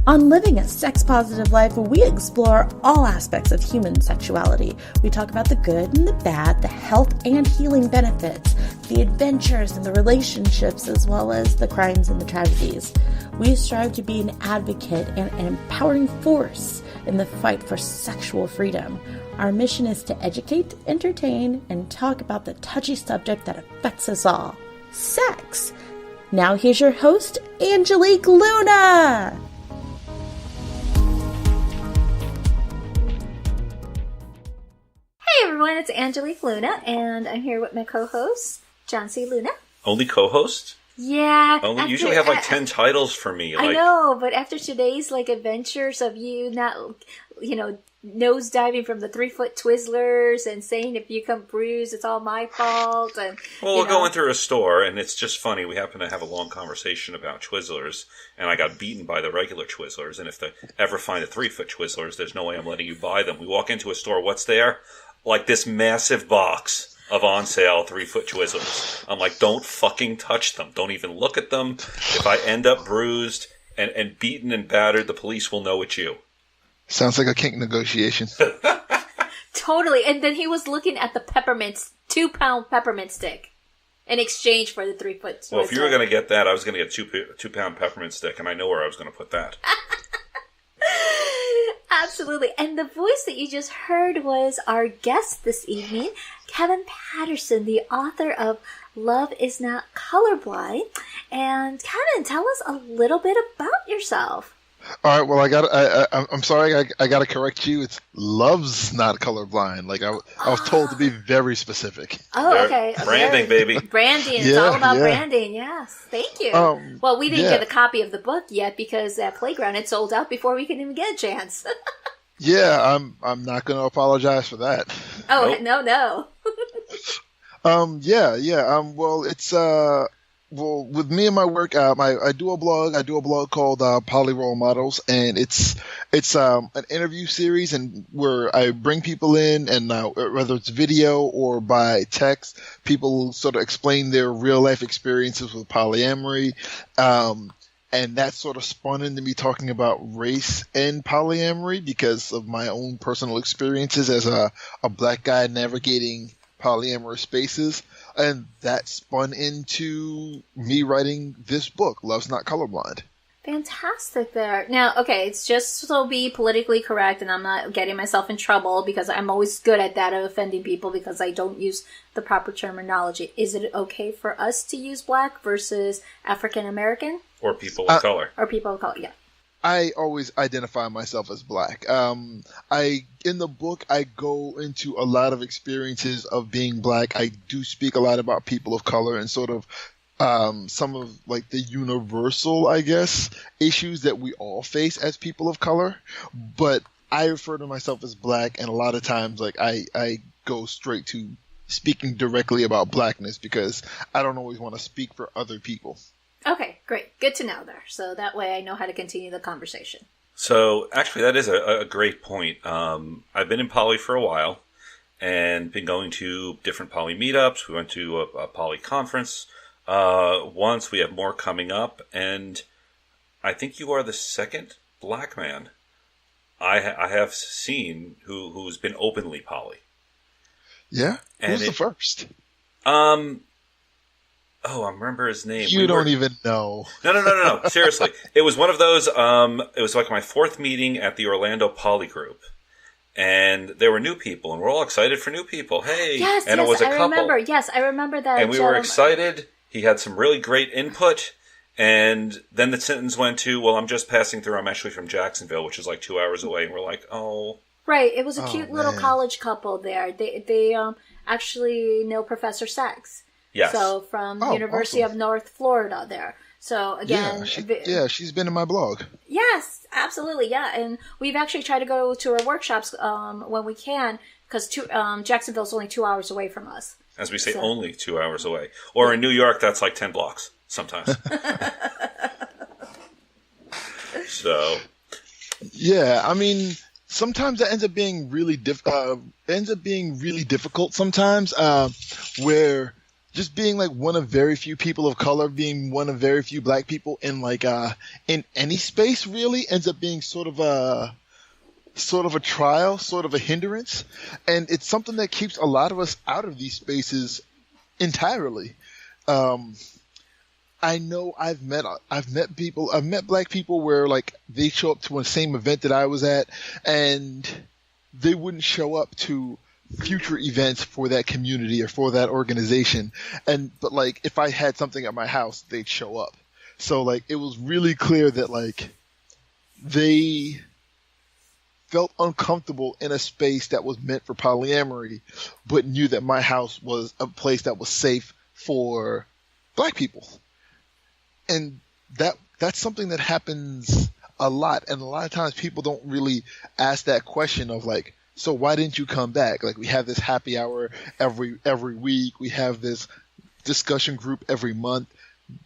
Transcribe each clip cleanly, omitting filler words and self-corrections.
On Living a Sex-Positive Life, we explore all aspects of human sexuality. We talk about the good and the bad, the health and healing benefits, the adventures and the relationships, as well as the crimes and the tragedies. We strive to be an advocate and an empowering force in the fight for sexual freedom. Our mission is to educate, entertain, and talk about the touchy subject that affects us all, sex. Now here's your host, Angelique Luna! Hey everyone, it's Angelique Luna, and I'm here with my co-host, John C. Luna. Only co-host? Yeah. Usually have like 10 titles for me. I know, but after today's adventures of you not, nose diving from the 3-foot Twizzlers and saying if you come bruised, it's all my fault. And we're going through a store, and it's just funny. We happen to have a long conversation about Twizzlers, and I got beaten by the regular Twizzlers. And if they ever find the 3-foot Twizzlers, there's no way I'm letting you buy them. We walk into a store, what's there? Like this massive box of on sale 3-foot Twizzlers. I'm like, don't fucking touch them. Don't even look at them. If I end up bruised and beaten and battered, the police will know it's you. Sounds like a kink negotiation. Totally. And then he was looking at the 2-pound peppermint stick in exchange for the 3-foot Twizzler. Well, if you were going to get that, I was going to get a 2-pound peppermint stick, and I know where I was going to put that. Absolutely. And the voice that you just heard was our guest this evening, Kevin Patterson, the author of Love is Not Colorblind. And Kevin, tell us a little bit about yourself. All right. Well, I'm sorry. I got to correct you. It's Love's Not Colorblind. I was told to be very specific. Oh, okay. Branding, baby. Branding. It's all about branding. Yes. Thank you. Well, we didn't get a copy of the book yet because at Playground it sold out before we could even get a chance. Yeah, I'm not going to apologize for that. Oh, nope. No. Well, it's Well, with me and my work, I do a blog. I do a blog called Poly Role Models, and it's an interview series, and where I bring people in, and whether it's video or by text, people sort of explain their real life experiences with polyamory, and that sort of spun into me talking about race and polyamory because of my own personal experiences as a black guy navigating polyamorous spaces. And that spun into me writing this book, Love's Not Colorblind. Fantastic there. Now, okay, it's just so be politically correct and I'm not getting myself in trouble because I'm always good at that of offending people because I don't use the proper terminology. Is it okay for us to use black versus African American? Or people of color. Or people of color, yeah. I always identify myself as black. In the book, I go into a lot of experiences of being black. I do speak a lot about people of color and sort of some of the universal, I guess, issues that we all face as people of color. But I refer to myself as black, and a lot of times, I go straight to speaking directly about blackness because I don't always want to speak for other people. Okay, great. Good to know there. So that way I know how to continue the conversation. So actually that is a great point. I've been in poly for a while and been going to different poly meetups. We went to a poly conference once. We have more coming up. And I think you are the second black man I have seen who's been openly poly. Yeah? Who's the first? Oh, I remember his name. You don't even know. No. Seriously. It was one of those, it was like my 4th meeting at the Orlando Poly Group. And there were new people, and we're all excited for new people. Hey! Yes, and it was a couple. I remember that. And we were excited. He had some really great input. And then the sentence went to, well, I'm just passing through. I'm actually from Jacksonville, which is like 2 hours away. And we're like, oh. Right. It was a cute little college couple there. They actually know Professor Sachs. Yes. So from University of North Florida there. So again, she's been in my blog. Yes, absolutely, yeah. And we've actually tried to go to her workshops when we can because Jacksonville's only 2 hours away from us. As we say, only 2 hours away. Or in New York, that's like 10 blocks sometimes. So, yeah, I mean, sometimes that ends up being really difficult. Sometimes where just being like one of very few people of color, being one of very few black people in like in any space really ends up being sort of a trial, sort of a hindrance, and it's something that keeps a lot of us out of these spaces entirely. I know I've met black people where like they show up to the same event that I was at, and they wouldn't show up to future events for that community or for that organization. But like if I had something at my house, they'd show up. So like it was really clear that like they felt uncomfortable in a space that was meant for polyamory, but knew that my house was a place that was safe for black people. And that's something that happens a lot. And a lot of times people don't really ask that question of like, so why didn't you come back? Like we have this happy hour every week. We have this discussion group every month.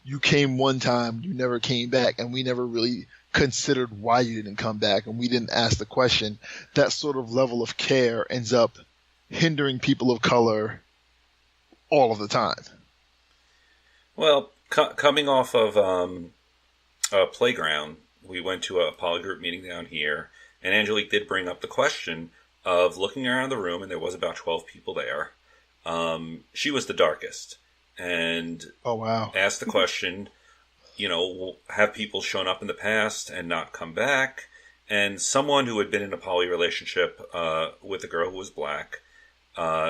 You came one time, you never came back, and we never really considered why you didn't come back, and we didn't ask the question. That sort of level of care ends up hindering people of color all of the time. Well, coming off of a playground, we went to a polygroup meeting down here, and Angelique did bring up the question of looking around the room, and there was about 12 people there. She was the darkest, and oh wow, asked the question, you know, have people shown up in the past and not come back? And someone who had been in a poly relationship with a girl who was black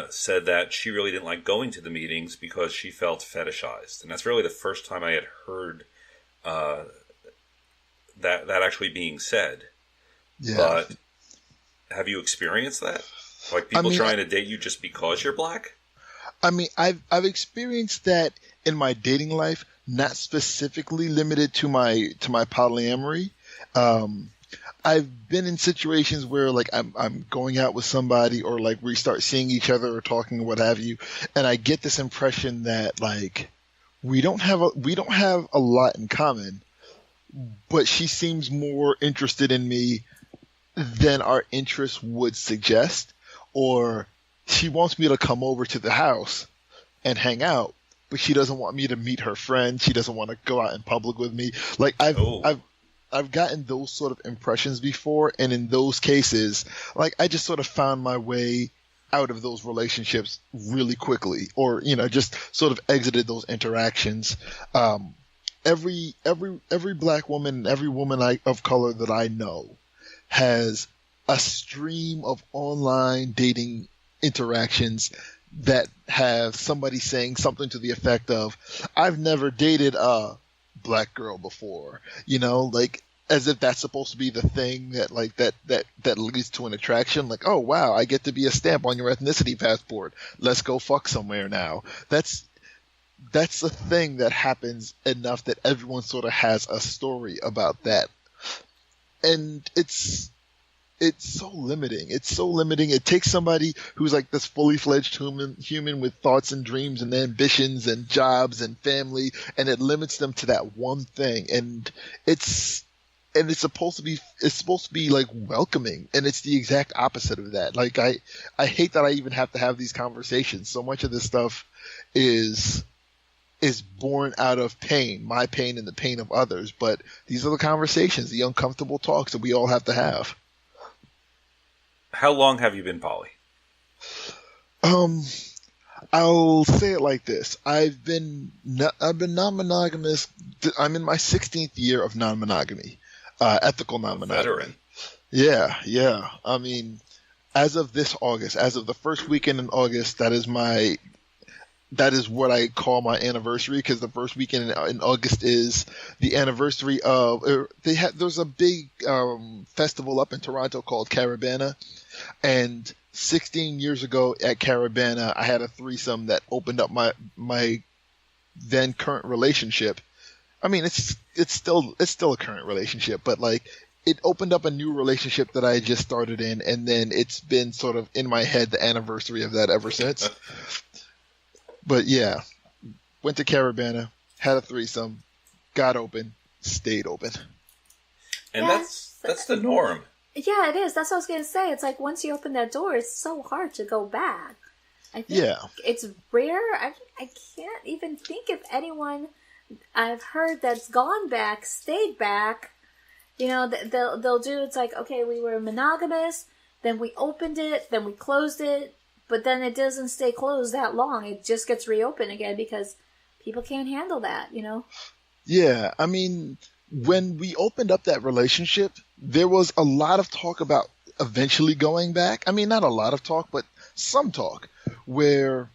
said that she really didn't like going to the meetings because she felt fetishized. And that's really the first time I had heard that actually being said. Yeah. But have you experienced that? Like people trying to date you just because you're black? I mean, I've experienced that in my dating life, not specifically limited to my polyamory. I've been in situations where like I'm going out with somebody, or like we start seeing each other or talking or what have you, and I get this impression that like we don't have a lot in common, but she seems more interested in me than our interests would suggest, or she wants me to come over to the house and hang out, but she doesn't want me to meet her friends. She doesn't want to go out in public with me. Like I've gotten those sort of impressions before, and in those cases, like I just sort of found my way out of those relationships really quickly, or you know, just sort of exited those interactions. Every black woman, every woman of color that I know has a stream of online dating interactions that have somebody saying something to the effect of, I've never dated a black girl before, you know, like as if that's supposed to be the thing that like that leads to an attraction. Like, oh wow, I get to be a stamp on your ethnicity passport. Let's go fuck somewhere now. That's a thing that happens enough that everyone sort of has a story about that. And it's so limiting. It's so limiting. It takes somebody who's like this fully fledged human with thoughts and dreams and ambitions and jobs and family, and it limits them to that one thing. And it's supposed to be like welcoming, and it's the exact opposite of that. Like I hate that I even have to have these conversations. So much of this stuff is born out of pain, my pain and the pain of others. But these are the conversations, the uncomfortable talks that we all have to have. How long have you been poly? I'll say it like this. I've been non-monogamous. I'm in my 16th year of non-monogamy, ethical non-monogamy. Veteran. Yeah. I mean, as of this August, as of the first weekend in August, that is what I call my anniversary, because the first weekend in August is the anniversary of there's a big festival up in Toronto called Carabana, and 16 years ago at Carabana I had a threesome that opened up my then current relationship. I mean, it's still a current relationship, but like it opened up a new relationship that I just started in, and then it's been sort of in my head the anniversary of that ever since. But yeah, went to Carabana, had a threesome, got open, stayed open. And that's the norm. Yeah, it is. That's what I was going to say. It's like once you open that door, it's so hard to go back. I think Yeah. it's rare. I can't even think of anyone I've heard that's gone back, stayed back. You know, they'll do, it's like, okay, we were monogamous, then we opened it, then we closed it, but then it doesn't stay closed that long. It just gets reopened again because people can't handle that, you know? Yeah, I mean, when we opened up that relationship, there was a lot of talk about eventually going back. I mean, not a lot of talk, but some talk, where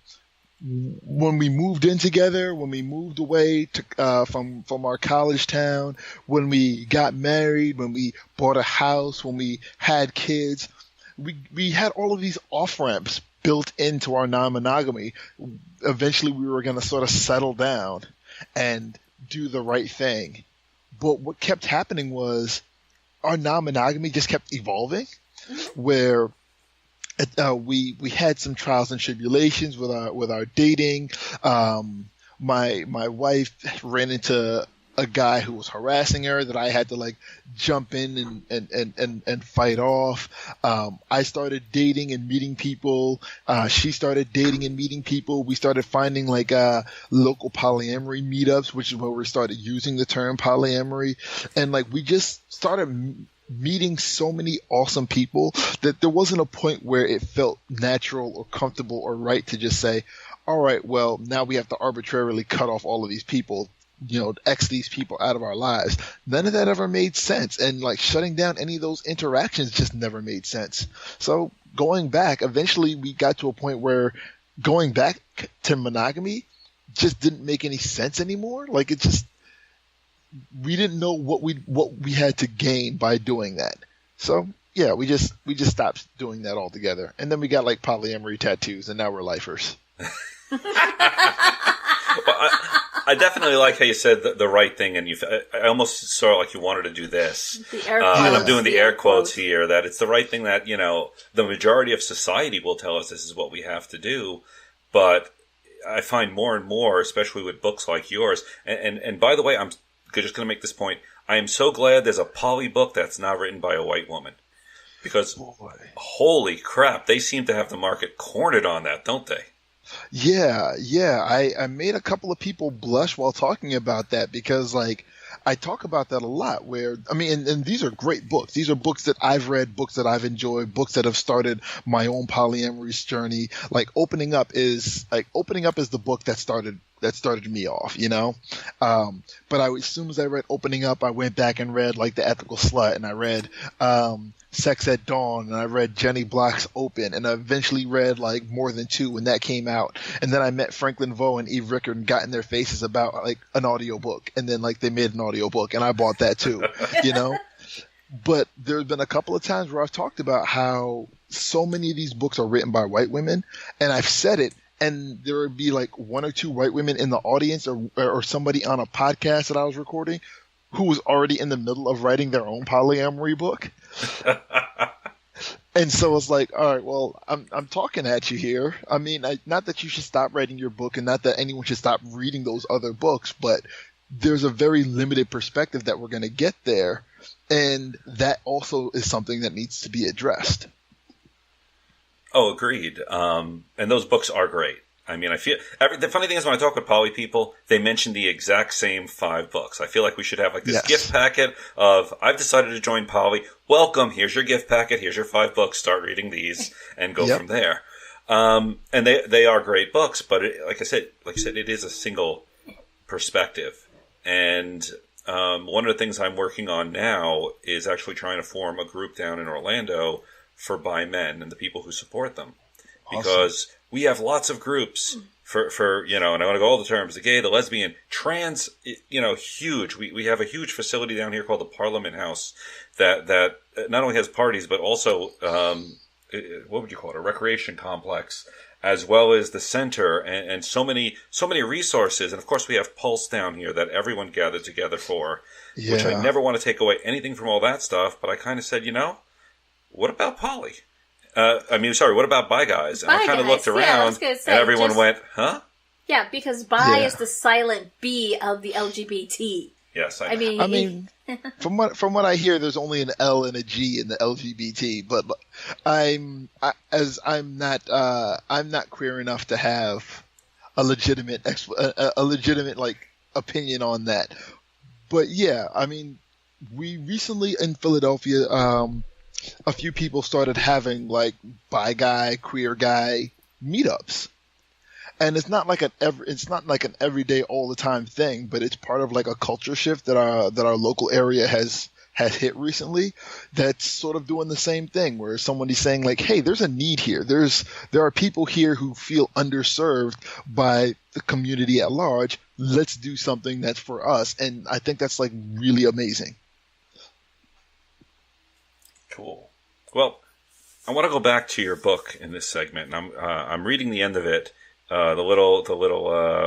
when we moved in together, when we moved away to from our college town, when we got married, when we bought a house, when we had kids, we had all of these off ramps built into our non-monogamy. Eventually, we were going to sort of settle down and do the right thing. But what kept happening was our non-monogamy just kept evolving, where we had some trials and tribulations with our dating. My wife ran into a guy who was harassing her that I had to like jump in and fight off. I started dating and meeting people. She started dating and meeting people. We started finding like local polyamory meetups, which is where we started using the term polyamory, and like we just started meeting so many awesome people that there wasn't a point where it felt natural or comfortable or right to just say, all right, well, now we have to arbitrarily cut off all of these people, you know, X these people out of our lives. None of that ever made sense. And like shutting down any of those interactions just never made sense. So going back, eventually we got to a point where going back to monogamy just didn't make any sense anymore. Like it just, we didn't know what we had to gain by doing that. So yeah, we just stopped doing that altogether. And then we got like polyamory tattoos, and now we're lifers. Well, I definitely like how you said the right thing, and I almost saw like you wanted to do this. The air quotes. And I'm doing the air quotes here, that it's the right thing, that, you know, the majority of society will tell us this is what we have to do. But I find more and more, especially with books like yours, and by the way, I'm just going to make this point. I am so glad there's a poly book that's not written by a white woman. Because, holy crap, they seem to have the market cornered on that, don't they? Yeah. I made a couple of people blush while talking about that, because like I talk about that a lot, where, I mean, and these are great books. These are books that I've read, books that I've enjoyed, books that have started my own polyamorous journey. Like Opening Up is the book that started me off, you know? But as soon as I read Opening Up, I went back and read like The Ethical Slut, and I read Sex at Dawn, and I read Jenny Block's Open, and I eventually read like More Than Two when that came out. And then I met Franklin Vo and Eve Rickard and got in their faces about like an audiobook, and then like they made an audiobook, and I bought that too, you know? But there's been a couple of times where I've talked about how so many of these books are written by white women, and I've said it, and there would be like one or two white women in the audience, or somebody on a podcast that I was recording who was already in the middle of writing their own polyamory book. And so it's like, all right, well, I'm talking at you here. I mean, not that you should stop writing your book, and not that anyone should stop reading those other books, but there's a very limited perspective that we're going to get there. And that also is something that needs to be addressed. Oh, agreed. And those books are great. I mean, I feel the funny thing is when I talk with poly people, they mention the exact same 5 books. I feel like we should have like this gift packet of, I've decided to join poly. Welcome. Here's your gift packet. Here's your 5 books. Start reading these and go from there. And they are great books, but like I said, it is a single perspective. And one of the things I'm working on now is actually trying to form a group down in Orlando for bi men and the people who support them. Awesome. Because we have lots of groups for you know, and I want to go all the terms, the gay, the lesbian, trans, you know, huge. We have a huge facility down here called the Parliament House that not only has parties, but also, what would you call it? A recreation complex, as well as the center, and so many resources. And of course we have Pulse down here that everyone gathered together for, which I never want to take away anything from all that stuff. But I kind of said, you know, what about poly? What about bi guys? And I kind of looked around, and everyone went, huh? Yeah, because bi is the silent B of the LGBT. Yes, I mean, from what I hear, there's only an L and a G in the LGBT, but I'm not queer enough to have a legitimate like opinion on that. But yeah, I mean, we recently in Philadelphia, a few people started having like bi guy, queer guy meetups. And it's not like an everyday all the time thing, but it's part of like a culture shift that our local area has hit recently. That's sort of doing the same thing, where somebody's saying like, "Hey, there's a need here. There are people here who feel underserved by the community at large. Let's do something that's for us." And I think that's like really amazing. Cool. Well, I want to go back to your book in this segment, and I'm reading the end of it. The little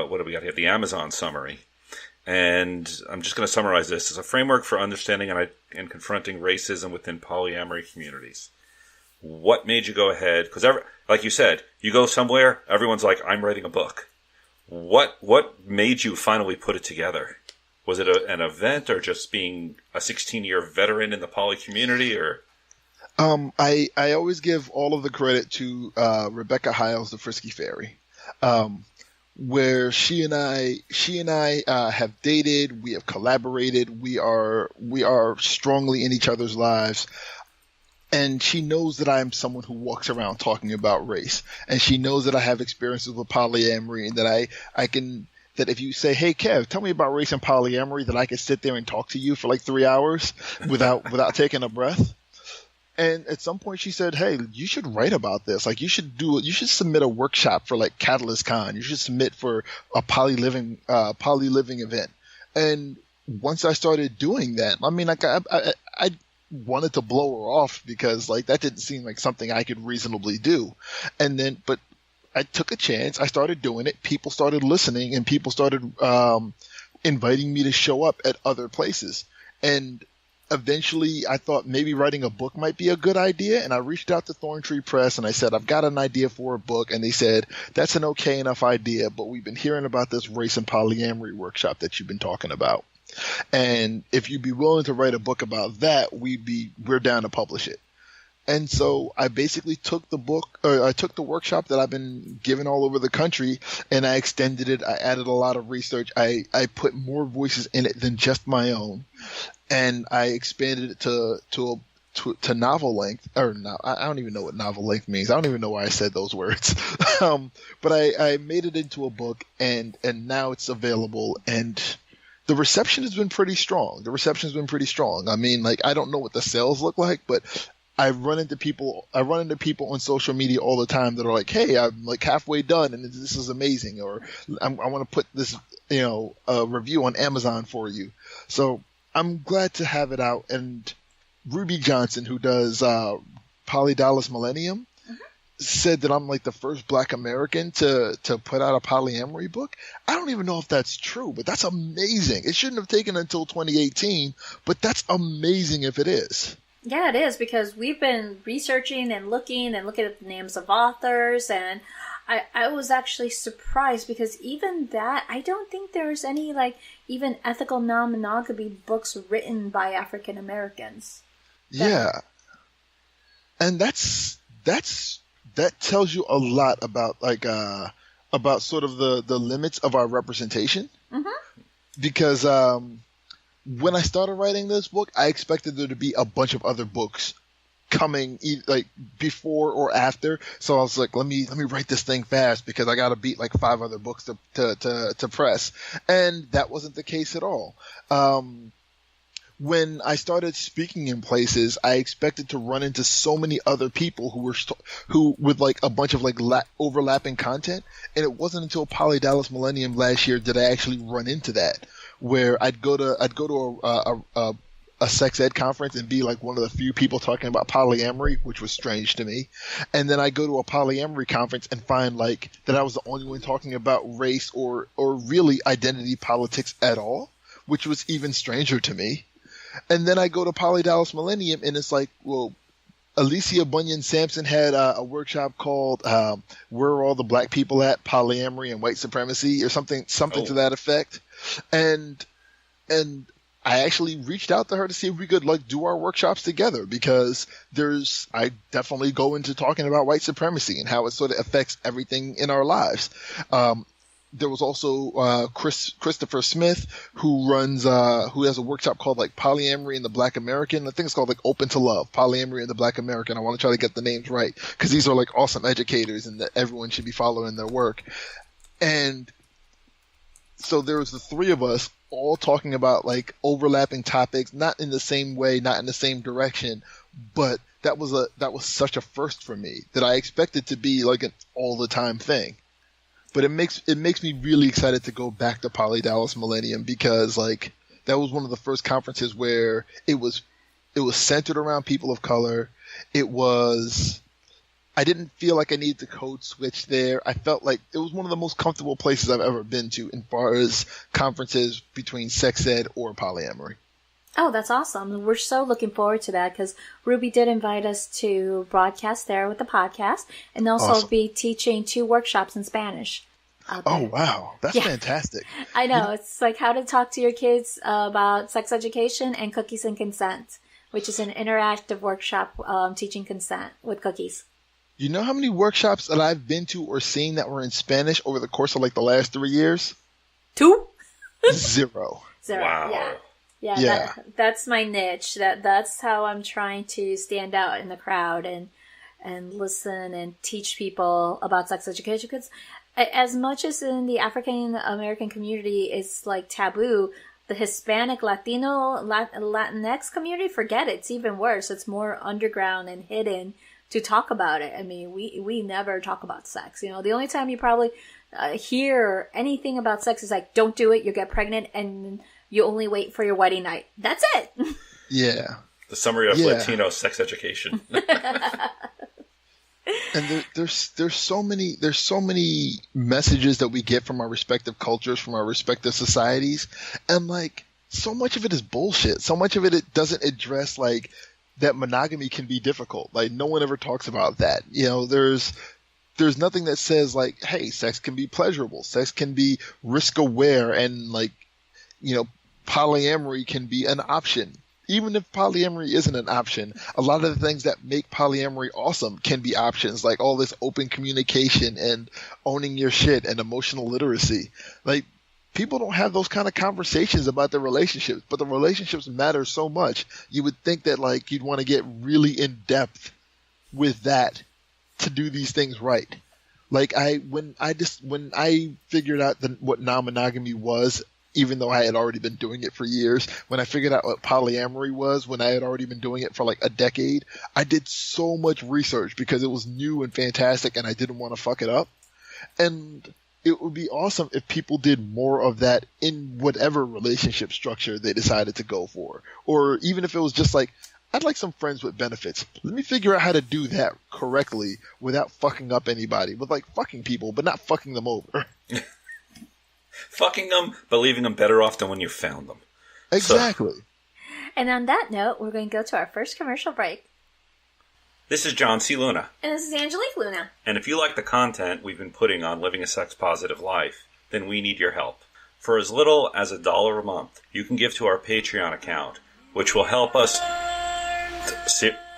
what do we got here? The Amazon summary. And I'm just going to summarize this as a framework for understanding and confronting racism within polyamory communities. What made you go ahead? Because like you said, you go somewhere, everyone's like, I'm writing a book. What made you finally put it together? Was it an event, or just being a 16-year veteran in the poly community, or? I always give all of the credit to Rebecca Hiles, the Frisky Fairy. Where she and I have dated, we have collaborated, we are strongly in each other's lives, and she knows that I am someone who walks around talking about race, and she knows that I have experiences with polyamory, and that that if you say, "Hey Kev, tell me about race and polyamory," that I can sit there and talk to you for like 3 hours without taking a breath. And at some point she said, "Hey, you should write about this. Like you should submit a workshop for like Catalyst Con. You should submit for a poly living event." And once I started doing that, I mean, like I wanted to blow her off, because like that didn't seem like something I could reasonably do. And then, but I took a chance. I started doing it. People started listening, and people started inviting me to show up at other places. And eventually I thought maybe writing a book might be a good idea, and I reached out to Thorntree Press and I said, "I've got an idea for a book." And they said, "That's an okay enough idea, but we've been hearing about this race and polyamory workshop that you've been talking about. And if you'd be willing to write a book about that, we're down to publish it." And so I basically took the workshop that I've been giving all over the country, and I extended it. I added a lot of research. I put more voices in it than just my own. And I expanded it to novel length, or no, I don't even know what novel length means. I don't even know why I said those words. But I made it into a book, and now it's available, and the reception has been pretty strong. I mean, like, I don't know what the sales look like, but I run into people on social media all the time that are like, "Hey, I'm like halfway done, and this is amazing," or I want to put this, a review on Amazon for you. So I'm glad to have it out. And Ruby Johnson, who does Poly Dallas Millennium, said that I'm like the first Black American to put out a polyamory book. I don't even know if that's true, but that's amazing. It shouldn't have taken until 2018, but that's amazing if it is. Yeah, it is, because we've been researching and looking at the names of authors, and I was actually surprised, because even that, I don't think there's any like even ethical non-monogamy books written by African Americans. Yeah. And that tells you a lot about like about sort of the limits of our representation. Mm-hmm. Because when I started writing this book, I expected there to be a bunch of other books coming like before or after. So I was like, let me write this thing fast, because I got to beat like 5 other books to press. And that wasn't the case at all. When I started speaking in places, I expected to run into so many other people who with like a bunch of like overlapping content. And it wasn't until Poly Dallas Millennium last year that I actually run into that, where I'd go to a sex ed conference and be like one of the few people talking about polyamory, which was strange to me. And then I go to a polyamory conference and find like that I was the only one talking about race or really identity politics at all, which was even stranger to me. And then I go to Poly Dallas Millennium, and it's like, well, Alicia Bunyan Sampson had a workshop called "Where Are All the Black People At? Polyamory and White Supremacy," or something to that effect. And I actually reached out to her to see if we could like do our workshops together, because I definitely go into talking about white supremacy and how it sort of affects everything in our lives. There was also Christopher Smith, who has a workshop called like Polyamory in the Black American. I think it's called like Open to Love, Polyamory in the Black American. I want to try to get the names right, because these are like awesome educators and that everyone should be following their work. And so there was the three of us all talking about like overlapping topics, not in the same way, not in the same direction, but that was such a first for me that I expected to be like an all the time thing. But it makes me really excited to go back to Poly Dallas Millennium, because like that was one of the first conferences where it was centered around people of color. I didn't feel like I needed to code switch there. I felt like it was one of the most comfortable places I've ever been to as far as conferences between sex ed or polyamory. Oh, that's awesome. We're so looking forward to that, because Ruby did invite us to broadcast there with the podcast, and also Awesome. be teaching 2 workshops in Spanish. Oh, wow. That's fantastic. I know. It's like how to talk to your kids about sex education and cookies and consent, which is an interactive workshop teaching consent with cookies. You know how many workshops that I've been to or seen that were in Spanish over the course of like the last 3 years? 2? 0. Wow. Yeah. That's my niche. That's how I'm trying to stand out in the crowd and listen and teach people about sex education. Because as much as in the African American community it's like taboo, the Hispanic, Latino, Latinx community, forget it. It's even worse. It's more underground and hidden to talk about it. I mean, we never talk about sex. You know, the only time you probably hear anything about sex is like, don't do it, you'll get pregnant, and you only wait for your wedding night. That's it. Yeah. The summary of Latino sex education. And there's so many messages that we get from our respective cultures, from our respective societies, and like so much of it is bullshit. So much of it doesn't address like that monogamy can be difficult. Like no one ever talks about that. You know, there's nothing that says like, hey, sex can be pleasurable, sex can be risk aware, and like, you know, polyamory can be an option. Even if polyamory isn't an option, a lot of the things that make polyamory awesome can be options, like all this open communication and owning your shit and emotional literacy. Like, people don't have those kind of conversations about their relationships, but the relationships matter so much. You would think that like you'd want to get really in depth with that to do these things right. Like when I figured out what non-monogamy was, even though I had already been doing it for years, when I figured out what polyamory was, when I had already been doing it for like a decade, I did so much research because it was new and fantastic and I didn't want to fuck it up. And it would be awesome if people did more of that in whatever relationship structure they decided to go for. Or even if it was just like, I'd like some friends with benefits. Let me figure out how to do that correctly without fucking up anybody. With like fucking people, but not fucking them over. Fucking them, but leaving them better off than when you found them. Exactly. So, And on that note, we're going to go to our first commercial break. this is John C. Luna. And this is Angelique Luna. And if you like the content we've been putting on Living a Sex-Positive Life, then we need your help. For as little as $1 a month, you can give to our Patreon account, which will help us...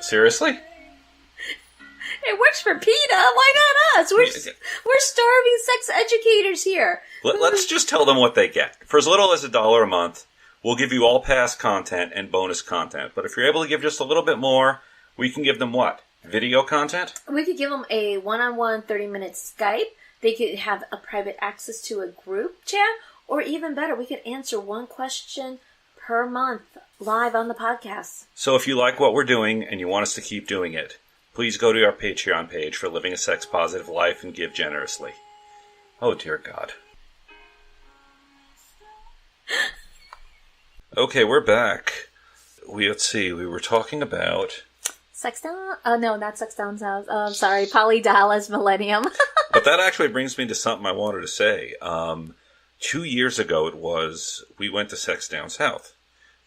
Seriously? It works for PETA. Why not us? We're starving sex educators here. Let's just tell them what they get. For as little as $1 a month, we'll give you all past content and bonus content. But if you're able to give just a little bit more, we can give them what? Video content? We could give them a one-on-one 30-minute Skype. They could have a private access to a group chat. Or even better, we could answer one question per month live on the podcast. So if you like what we're doing and you want us to keep doing it, please go to our Patreon page for Living a Sex-Positive Life and give generously. Oh, dear God. Okay, we're back. Let's see, we were talking about... Sex Down? No, not Sex Down South. Sorry, Poly Dallas Millennium. But that actually brings me to something I wanted to say. 2 years ago it was, we went to Sex Down South.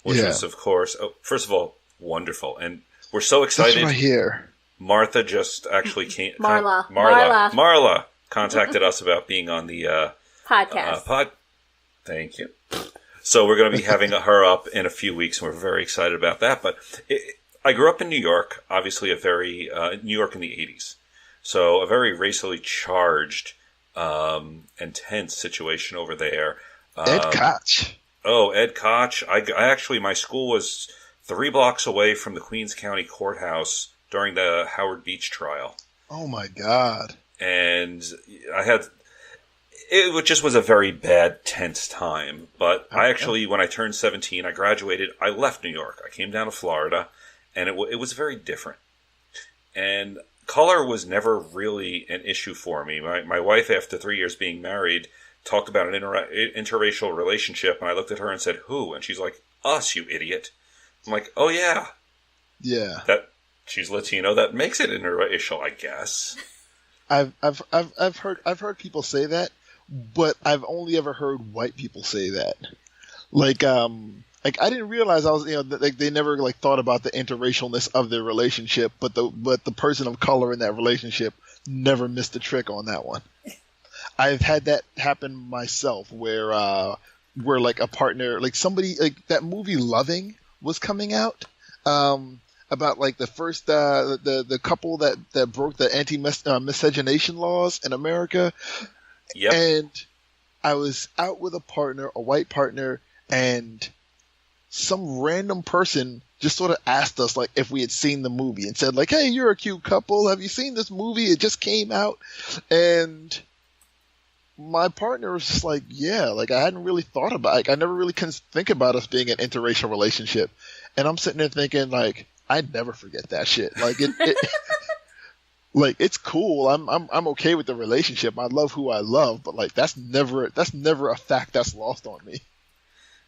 Which was, of course, first of all, wonderful. And we're so excited. That's what I hear. Martha just actually came... Marla contacted us about being on the... podcast. Thank you. So we're going to be having her up in a few weeks, and we're very excited about that. But I grew up in New York, obviously New York in the 80s. So a very racially charged, intense situation over there. Ed Koch. Oh, Ed Koch. I actually, my school was 3 blocks away from the Queens County Courthouse during the Howard Beach trial. Oh my God. And it just was a very bad, tense time. But I actually, when I turned 17, I graduated, I left New York. I came down to Florida, and it was very different. And color was never really an issue for me. My wife, after 3 years being married, talked about an interracial relationship, and I looked at her and said, "Who?" And she's like, "Us, you idiot." I'm like, "Oh yeah, yeah." That she's Latino. That makes it interracial, I guess. I've heard people say that, but I've only ever heard white people say that. Like I didn't realize they never like thought about the interracialness of their relationship, but the person of color in that relationship never missed a trick on that one. I've had that happen myself, where like a partner, like somebody, like that movie Loving was coming out, about like the first the couple that broke the anti-miscegenation laws in America. Yep. And I was out with a white partner, and some random person just sort of asked us like if we had seen the movie and said like, "Hey, you're a cute couple. Have you seen this movie? It just came out." And my partner was just like, "Yeah, like I hadn't really thought about it. Like, I never really can think about us being an interracial relationship." And I'm sitting there thinking like, I'd never forget that shit. Like it like it's cool. I'm okay with the relationship. I love who I love, but like that's never a fact that's lost on me.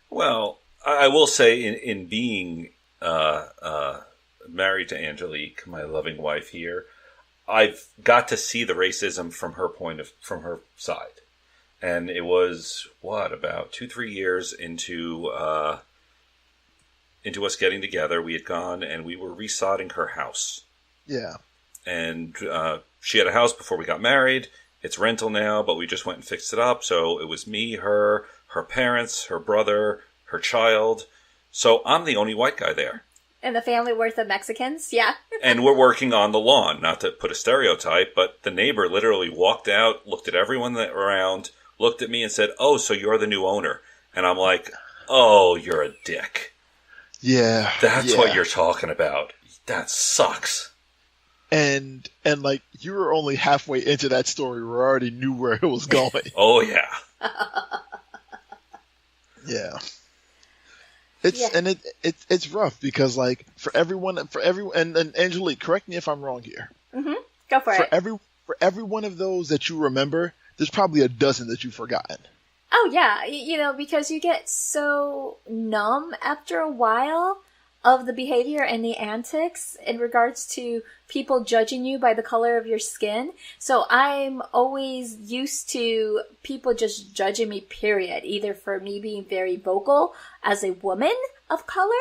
Well, I will say in being married to Angelique, my loving wife here, I've got to see the racism from her side. And it was about 2-3 years into us getting together. We had gone and we were resodding her house. Yeah. And she had a house before we got married. It's rental now, but we just went and fixed it up. So it was me, her parents, her brother, her child. So I'm the only white guy there. And the family worth of Mexicans, yeah. And we're working on the lawn, not to put a stereotype, but the neighbor literally walked out, looked at everyone around, looked at me and said, "Oh, so you're the new owner." And I'm like, "Oh, you're a dick." Yeah. That's what you're talking about. That sucks. And like you were only halfway into that story. We already knew where it was going. Oh yeah. Yeah. It's rough because like for everyone and Angelique, correct me if I'm wrong here. Mm-hmm. Go for it. For every one of those that you remember, there's probably a dozen that you've forgotten. Oh yeah, because you get so numb after a while of the behavior and the antics in regards to people judging you by the color of your skin. So I'm always used to people just judging me, period, either for me being very vocal as a woman of color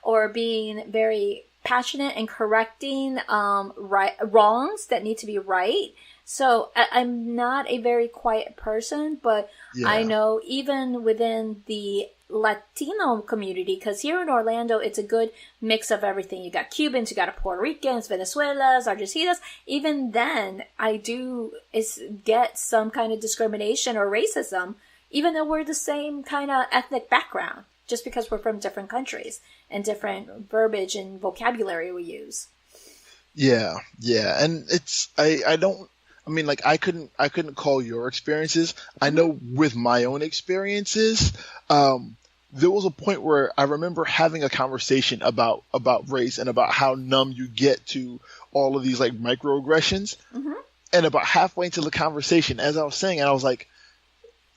or being very passionate and correcting wrongs that need to be right. So I'm not a very quiet person, but yeah. I know even within the Latino community, because here in Orlando, it's a good mix of everything. You got Cubans, you got Puerto Ricans, Venezuelans, Argentinas. Even then, I do get some kind of discrimination or racism, even though we're the same kind of ethnic background, just because we're from different countries and different verbiage and vocabulary we use. Yeah, and it's I couldn't call your experiences. I know with my own experiences, there was a point where I remember having a conversation about race and about how numb you get to all of these like microaggressions. Mm-hmm. And about halfway into the conversation, as I was saying, I was like,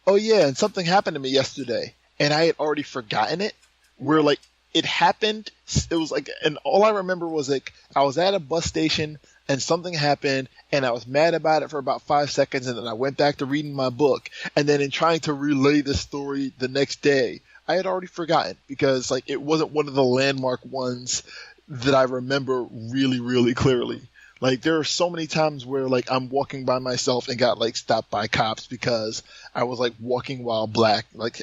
"Oh yeah," and something happened to me yesterday, and I had already forgotten it. Where like it happened, it was like, and all I remember was like I was at a bus station. And something happened, and I was mad about it for about 5 seconds, and then I went back to reading my book. And then in trying to relay the story the next day, I had already forgotten because like it wasn't one of the landmark ones that I remember really, really clearly. Like there are so many times where like I'm walking by myself and got like stopped by cops because I was like walking while black. Like,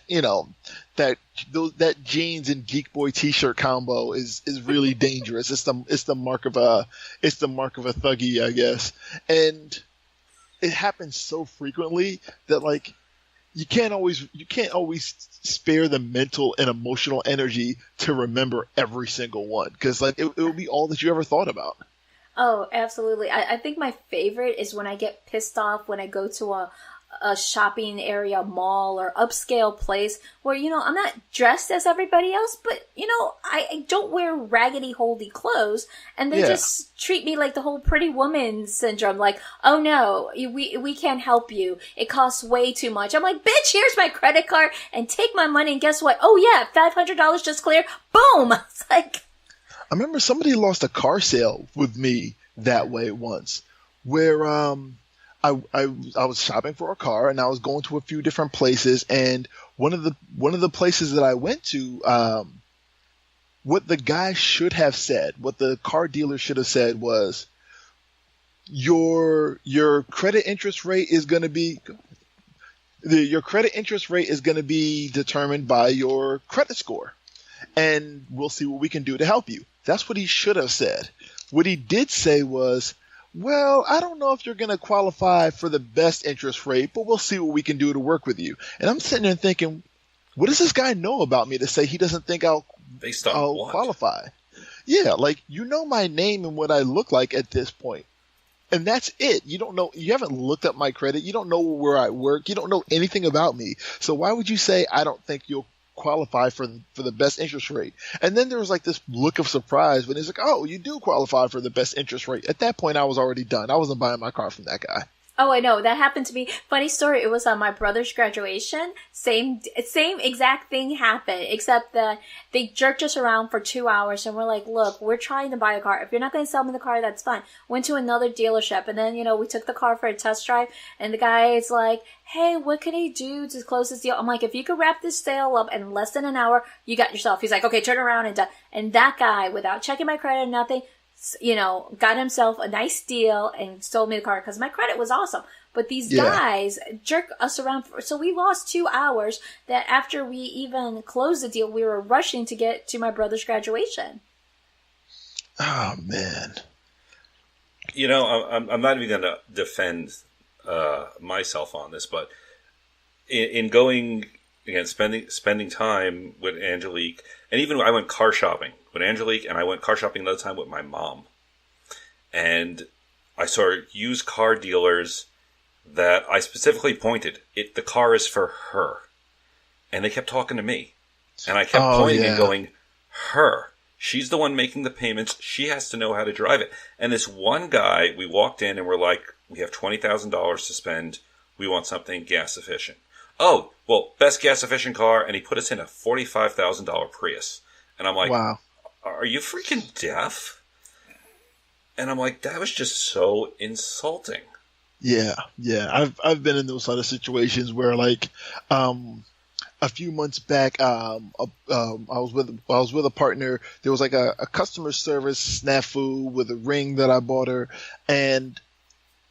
that jeans and Geek Boy T-shirt combo is really dangerous. It's the mark of a thuggy, I guess. And it happens so frequently that like you can't always spare the mental and emotional energy to remember every single one, because like it will be all that you ever thought about. Oh, absolutely. I think my favorite is when I get pissed off when I go to a shopping area, mall, or upscale place where, you know, I'm not dressed as everybody else, but, you know, I don't wear raggedy, holdy clothes, and they just treat me like the whole pretty woman syndrome, like, oh no, we can't help you. It costs way too much. I'm like, bitch, here's my credit card, and take my money, and guess what? Oh yeah, $500 just cleared. Boom! It's like... I remember somebody lost a car sale with me that way once, where I was shopping for a car, and I was going to a few different places, and one of the places that I went to, what the guy should have said, what the car dealer should have said was, your credit interest rate is going to be determined by your credit score, and we'll see what we can do to help you. That's what he should have said. What he did say was, well, I don't know if you're going to qualify for the best interest rate, but we'll see what we can do to work with you. And I'm sitting there thinking, what does this guy know about me to say he doesn't think I'll qualify? Yeah, like, you know my name and what I look like at this point. And that's it. You don't know. You haven't looked up my credit. You don't know where I work. You don't know anything about me. So why would you say I don't think you'll qualify for the best interest rate? And then there was like this look of surprise when he's like, oh, you do qualify for the best interest rate. At that point, I was already done. I wasn't buying my car from that guy. Oh, I know. That happened to me. Funny story. It was on my brother's graduation. Same exact thing happened, except that they jerked us around for 2 hours, and we're like, look, we're trying to buy a car. If you're not going to sell me the car, that's fine. Went to another dealership, and then, you know, we took the car for a test drive, and the guy is like, hey, what can I do to close this deal? I'm like, if you could wrap this sale up in less than an hour, you got yourself. He's like, okay, turn around and done. And that guy, without checking my credit, nothing, you know, got himself a nice deal and sold me the car because my credit was awesome. But these guys jerk us around. So we lost 2 hours that after we even closed the deal, we were rushing to get to my brother's graduation. Oh, man. You know, I'm not even going to defend myself on this, but in going, again, spending time with Angelique, and even I went car shopping with Angelique, and I went car shopping another time with my mom. And I saw used car dealers that I specifically pointed, the car is for her. And they kept talking to me. And I kept pointing and going, her. She's the one making the payments. She has to know how to drive it. And this one guy, we walked in and we're like, we have $20,000 to spend. We want something gas efficient. Oh, well, best gas efficient car. And he put us in a $45,000 Prius. And I'm like, wow, are you freaking deaf? And I'm like, that was just so insulting. Yeah. I've been in those sort of situations where, like, a few months back, I was with a partner. There was like a customer service snafu with a ring that I bought her, and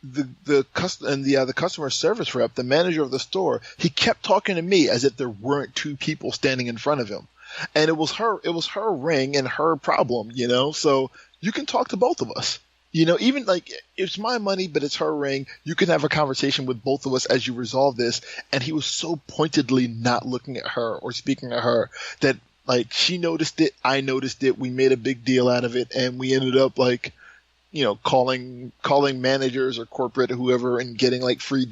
the customer service rep, the manager of the store, he kept talking to me as if there weren't two people standing in front of him, and it was her ring and her problem, you know. So you can talk to both of us. You know, even like it's my money, but it's her ring. You can have a conversation with both of us as you resolve this. And he was so pointedly not looking at her or speaking to her that like she noticed it. I noticed it. We made a big deal out of it. And we ended up like, you know, calling managers or corporate or whoever and getting like free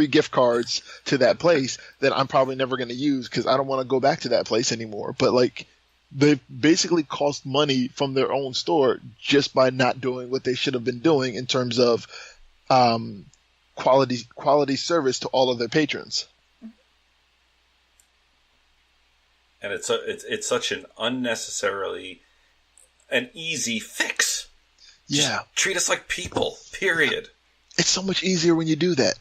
gift cards to that place that I'm probably never going to use because I don't want to go back to that place anymore. But like, they basically cost money from their own store just by not doing what they should have been doing in terms of quality service to all of their patrons. And it's such an unnecessarily an easy fix. Just treat us like people. Period. It's so much easier when you do that.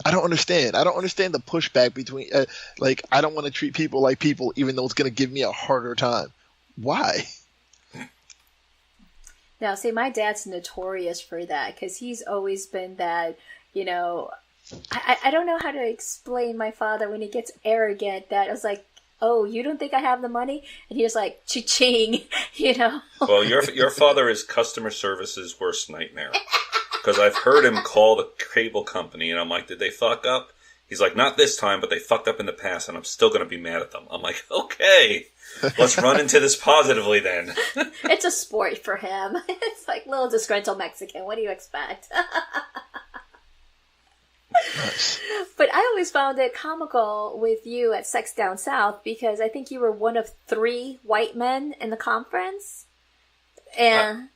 I don't understand. I don't understand the pushback between, like, I don't want to treat people like people, even though it's going to give me a harder time. Why? Now, see, my dad's notorious for that because he's always been that, you know, I don't know how to explain my father when he gets arrogant that I was like, oh, you don't think I have the money? And he was like, cha-ching, you know. Well, your father is customer service's worst nightmare. Because I've heard him call the cable company, and I'm like, did they fuck up? He's like, not this time, but they fucked up in the past, and I'm still going to be mad at them. I'm like, okay, let's run into this positively then. It's a sport for him. It's like little disgruntled Mexican. What do you expect? Nice. But I always found it comical with you at Sex Down South because I think you were one of 3 white men in the conference. And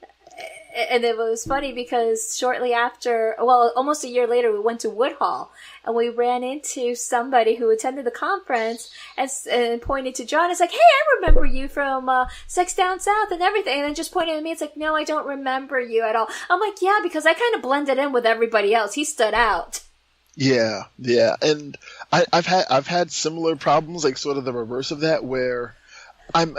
it was funny because shortly after, well, almost a year later, we went to Woodhall and we ran into somebody who attended the conference and pointed to John. It's like, hey, I remember you from Sex Down South and everything. And then just pointed at me. It's like, no, I don't remember you at all. I'm like, yeah, because I kind of blended in with everybody else. He stood out. Yeah, and I've had similar problems, like sort of the reverse of that, where I'm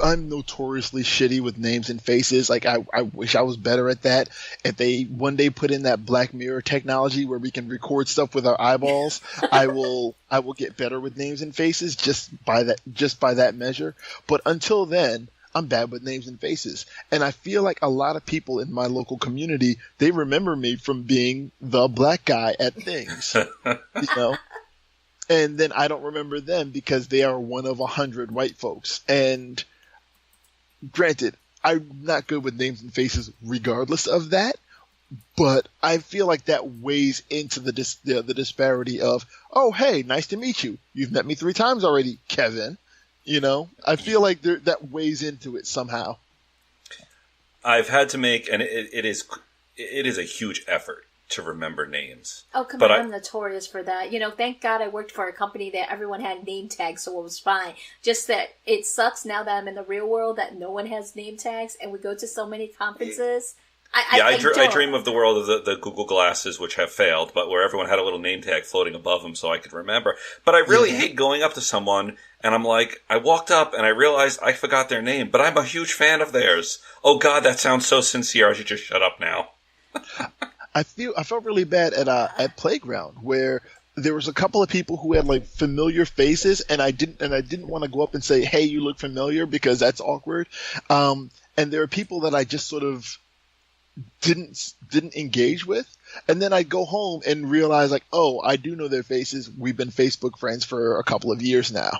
notoriously shitty with names and faces. Like I wish I was better at that. If they one day put in that Black Mirror technology where we can record stuff with our eyeballs, I will get better with names and faces just by that measure. But until then, I'm bad with names and faces. And I feel like a lot of people in my local community, they remember me from being the black guy at things, you know? And then I don't remember them because they are one of 100 white folks. And granted, I'm not good with names and faces regardless of that, but I feel like that weighs into the disparity of, oh, hey, nice to meet you. You've met me 3 times already, Kevin. You know, I feel like that weighs into it somehow. I've had to make, and it is a huge effort to remember names. Oh, come on, I'm notorious for that. You know, thank God I worked for a company that everyone had name tags, so it was fine. Just that it sucks now that I'm in the real world that no one has name tags, and we go to so many conferences. I dream of the world of the Google Glasses, which have failed, but where everyone had a little name tag floating above them so I could remember. But I really hate going up to someone and I'm like, I walked up and I realized I forgot their name, but I'm a huge fan of theirs. Oh God, that sounds so sincere. I should just shut up now. I felt really bad at Playground where there was a couple of people who had like familiar faces and I didn't want to go up and say, hey, you look familiar, because that's awkward. And there are people that I just sort of didn't engage with, and then I'd go home and realize like, oh, I do know their faces. We've been Facebook friends for a couple of years now.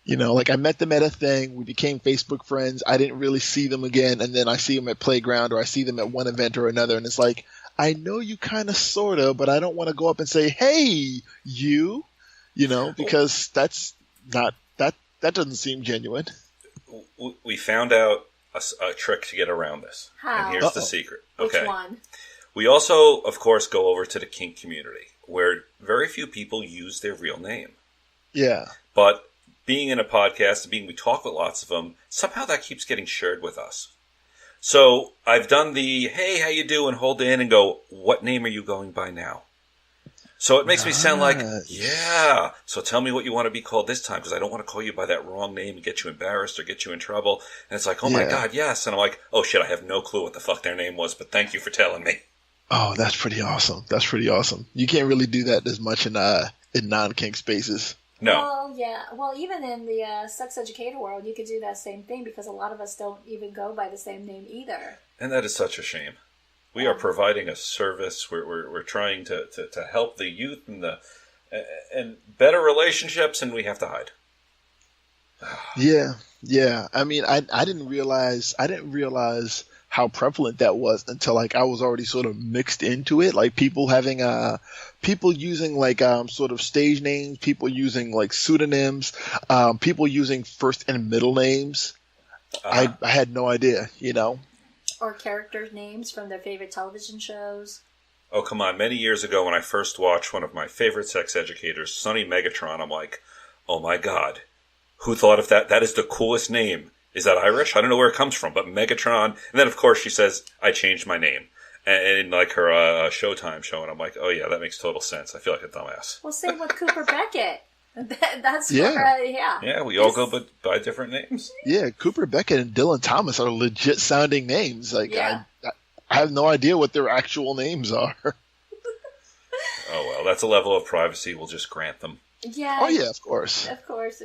You know, like I met them at a thing, we became Facebook friends, I didn't really see them again, and then I see them at Playground or I see them at one event or another, and it's like, I know you kind of, sort of, but I don't want to go up and say, hey, you know, because that's not, that doesn't seem genuine. We found out a trick to get around this. How? And here's the secret. Okay. Which one? We also, of course, go over to the kink community, where very few people use their real name. Yeah. But being in a podcast, we talk with lots of them, somehow that keeps getting shared with us. So I've done the, hey, how you doing? Hold in and go, what name are you going by now? So it makes me sound like, yeah. So tell me what you want to be called this time, because I don't want to call you by that wrong name and get you embarrassed or get you in trouble. And it's like, oh my God, yes. And I'm like, oh shit, I have no clue what the fuck their name was, but thank you for telling me. Oh, that's pretty awesome. That's pretty awesome. You can't really do that as much in non-kink spaces. No. Well, yeah. Well, even in the sex educator world, you could do that same thing because a lot of us don't even go by the same name either. And that is such a shame. We are providing a service. We're trying to help the youth and better relationships, and we have to hide. Yeah. I mean, I didn't realize how prevalent that was until like I was already sort of mixed into it. Like people having people using like sort of stage names, people using like pseudonyms, people using first and middle names. I had no idea, you know. Or characters' names from their favorite television shows. Oh, come on. Many years ago when I first watched one of my favorite sex educators, Sonny Megatron, I'm like, oh my God, who thought of that? That is the coolest name. Is that Irish? I don't know where it comes from, but Megatron. And then, of course, she says, I changed my name. And in like her Showtime show, and I'm like, oh yeah, that makes total sense. I feel like a dumbass. Well, same with Cooper Beckett. That's where, Yeah, we all go by different names. Yeah, Cooper Beckett and Dylan Thomas are legit sounding names. Like I have no idea what their actual names are. Oh well, that's a level of privacy we'll just grant them. Yeah. Oh yeah, of course. Of course.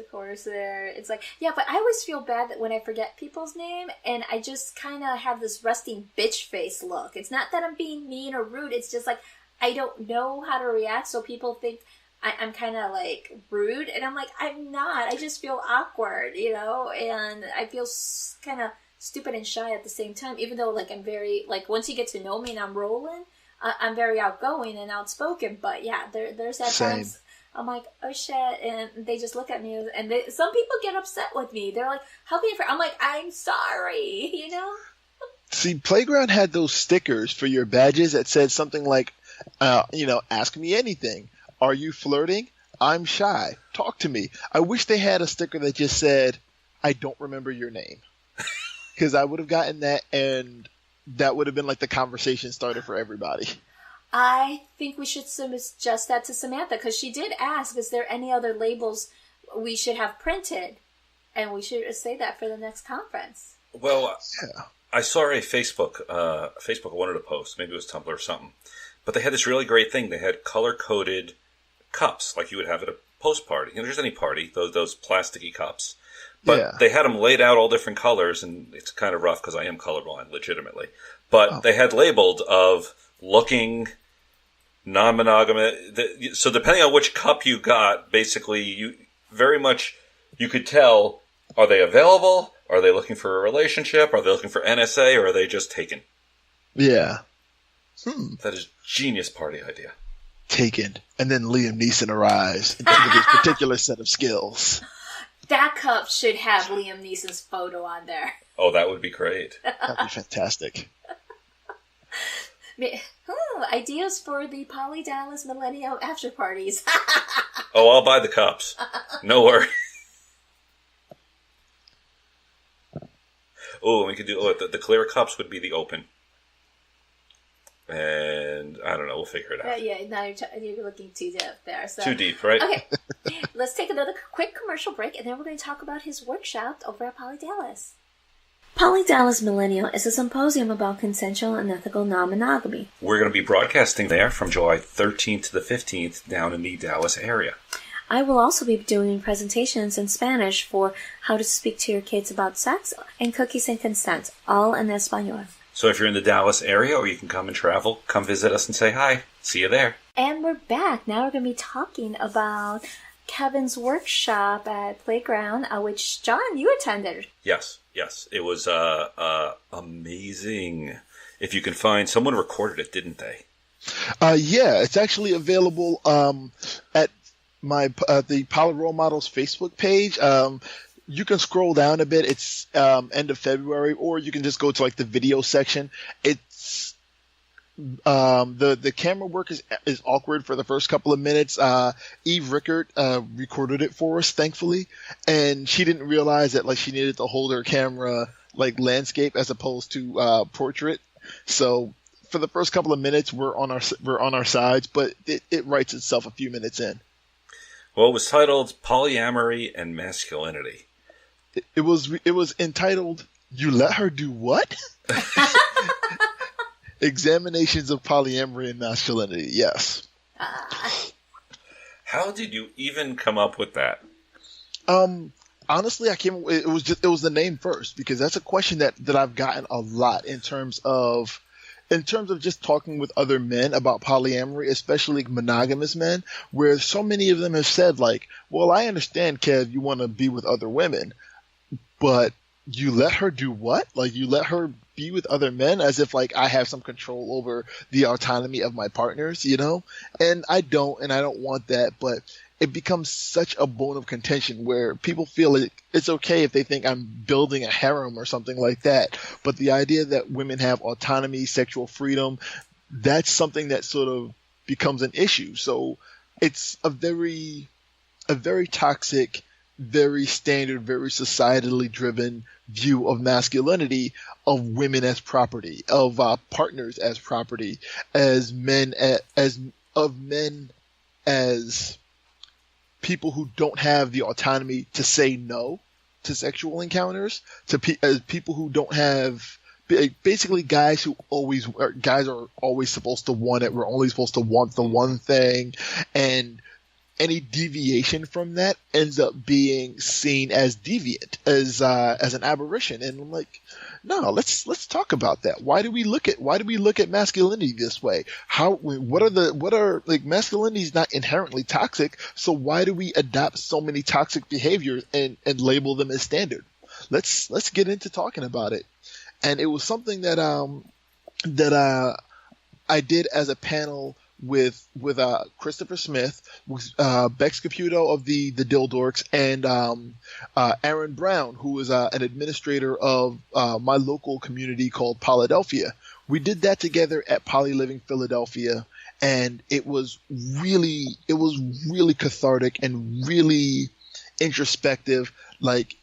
There, it's like, yeah, but I always feel bad that when I forget people's name, and I just kind of have this resting bitch face look. It's not that I'm being mean or rude. It's just like I don't know how to react, so people think I'm kind of like rude, and I'm like, I'm not. I just feel awkward, and I feel kind of stupid and shy at the same time. Even though like I'm very like once you get to know me and I'm rolling, I'm very outgoing and outspoken. But yeah, there's that times. I'm like, oh shit, and they just look at me, and some people get upset with me. They're like, how can you? I'm like, I'm sorry, See, Playground had those stickers for your badges that said something like, ask me anything. Are you flirting? I'm shy. Talk to me. I wish they had a sticker that just said, I don't remember your name. Because I would have gotten that, and that would have been like the conversation starter for everybody. I think we should suggest that to Samantha, because she did ask, is there any other labels we should have printed? And we should say that for the next conference. Well, Yeah. I saw a Facebook wanted to post, maybe it was Tumblr or something, but they had this really great thing. They had color-coded cups, like you would have at a post party. Just any party, those plasticky cups. But they had them laid out all different colors, and it's kind of rough because I am colorblind, legitimately. But they had labeled of looking, non-monogamous. So depending on which cup you got, basically, you could tell, are they available? Are they looking for a relationship? Are they looking for NSA? Or are they just taken? Yeah. That is genius party idea. Taken. And then Liam Neeson arrives with his particular set of skills. That cup should have Liam Neeson's photo on there. Oh, that would be great. That'd be fantastic. Ideas for the Poly Dallas Millennium after parties. Oh, I'll buy the cups. No worry. Oh, we could do the clear cups would be the open. And I don't know, we'll figure it out. Yeah, now you're looking too deep there. So. Too deep, right? Okay, let's take another quick commercial break, and then we're going to talk about his workshop over at Poly Dallas. Poly Dallas Millennial is a symposium about consensual and ethical non-monogamy. We're going to be broadcasting there from July 13th to the 15th down in the Dallas area. I will also be doing presentations in Spanish for how to speak to your kids about sex and cookies and consent, all in Espanol. So if you're in the Dallas area or you can come and travel, come visit us and say hi. See you there. And we're back. Now we're going to be talking about Kevin's workshop at Playground, which, John, you attended. Yes. It was amazing. If you can find, someone recorded it, didn't they? Yeah, it's actually available at the Poly Role Models Facebook page. You can scroll down a bit. It's end of February, or you can just go to like the video section. It's the camera work is awkward for the first couple of minutes. Eve Rickert recorded it for us, thankfully, and she didn't realize that like she needed to hold her camera like landscape as opposed to portrait. So for the first couple of minutes, we're on our sides, but it writes itself a few minutes in. Well, it was titled Polyamory and Masculinity. It was entitled "You Let Her Do What?" Examinations of Polyamory and Masculinity. Yes. How did you even come up with that? Honestly, it was the name first, because that's a question that I've gotten a lot in terms of just talking with other men about polyamory, especially monogamous men, where so many of them have said like, well, I understand, Kev, you want to be with other women, but you let her do what? Like, you let her be with other men, as if like I have some control over the autonomy of my partners, And I don't want that, but it becomes such a bone of contention where people feel it's okay if they think I'm building a harem or something like that. But the idea that women have autonomy, sexual freedom, that's something that sort of becomes an issue. So it's a very toxic, very standard, very societally driven view of masculinity, of women as property, of partners as property, as men as people who don't have the autonomy to say no to sexual encounters, as people who don't have, basically guys are always supposed to want it. We're only supposed to want the one thing, and any deviation from that ends up being seen as deviant, as an aberration. And I'm like, no, let's talk about that. Why do we look at masculinity this way? What are like, masculinity is not inherently toxic, so why do we adopt so many toxic behaviors and label them as standard? Let's get into talking about it. And it was something that I did as a panel with Christopher Smith, with Bex Caputo of the Dill Dorks, and Aaron Brown, who is an administrator of my local community called Polydelphia. We did that together at Poly Living Philadelphia, and it was really cathartic and really introspective. Like,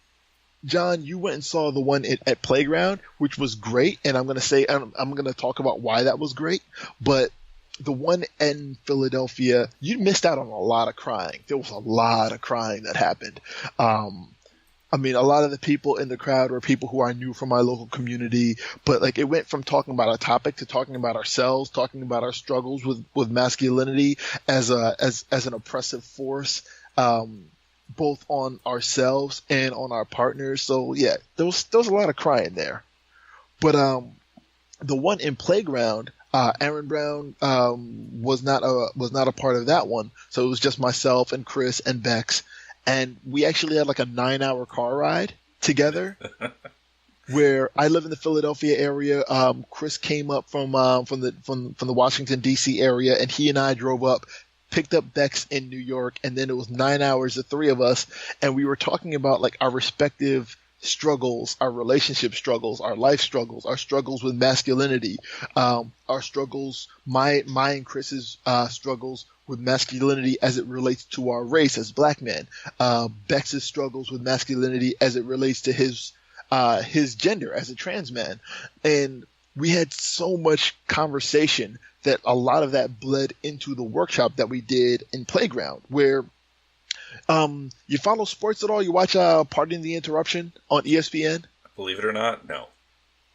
John, you went and saw the one at Playground, which was great, and I'm going to talk about why that was great, but the one in Philadelphia, you missed out on a lot of crying. There was a lot of crying that happened. I mean, a lot of the people in the crowd were people who I knew from my local community, but like, it went from talking about a topic to talking about ourselves, talking about our struggles with masculinity as an oppressive force, both on ourselves and on our partners. So yeah, there was a lot of crying there. But the one in Playground, Aaron Brown was not a part of that one, so it was just myself and Chris and Bex, and we actually had like a 9-hour car ride together. Where I live in the Philadelphia area, Chris came up from the Washington D.C. area, and he and I drove up, picked up Bex in New York, and then it was 9 hours, the three of us, and we were talking about like our respective struggles, our relationship struggles, our life struggles, our struggles with masculinity, our struggles, my and Chris's struggles with masculinity as it relates to our race as black men, Bex's struggles with masculinity as it relates to his gender as a trans man. And we had so much conversation that a lot of that bled into the workshop that we did in Playground, where you follow sports at all? You watch Pardon the Interruption on ESPN? Believe it or not, no.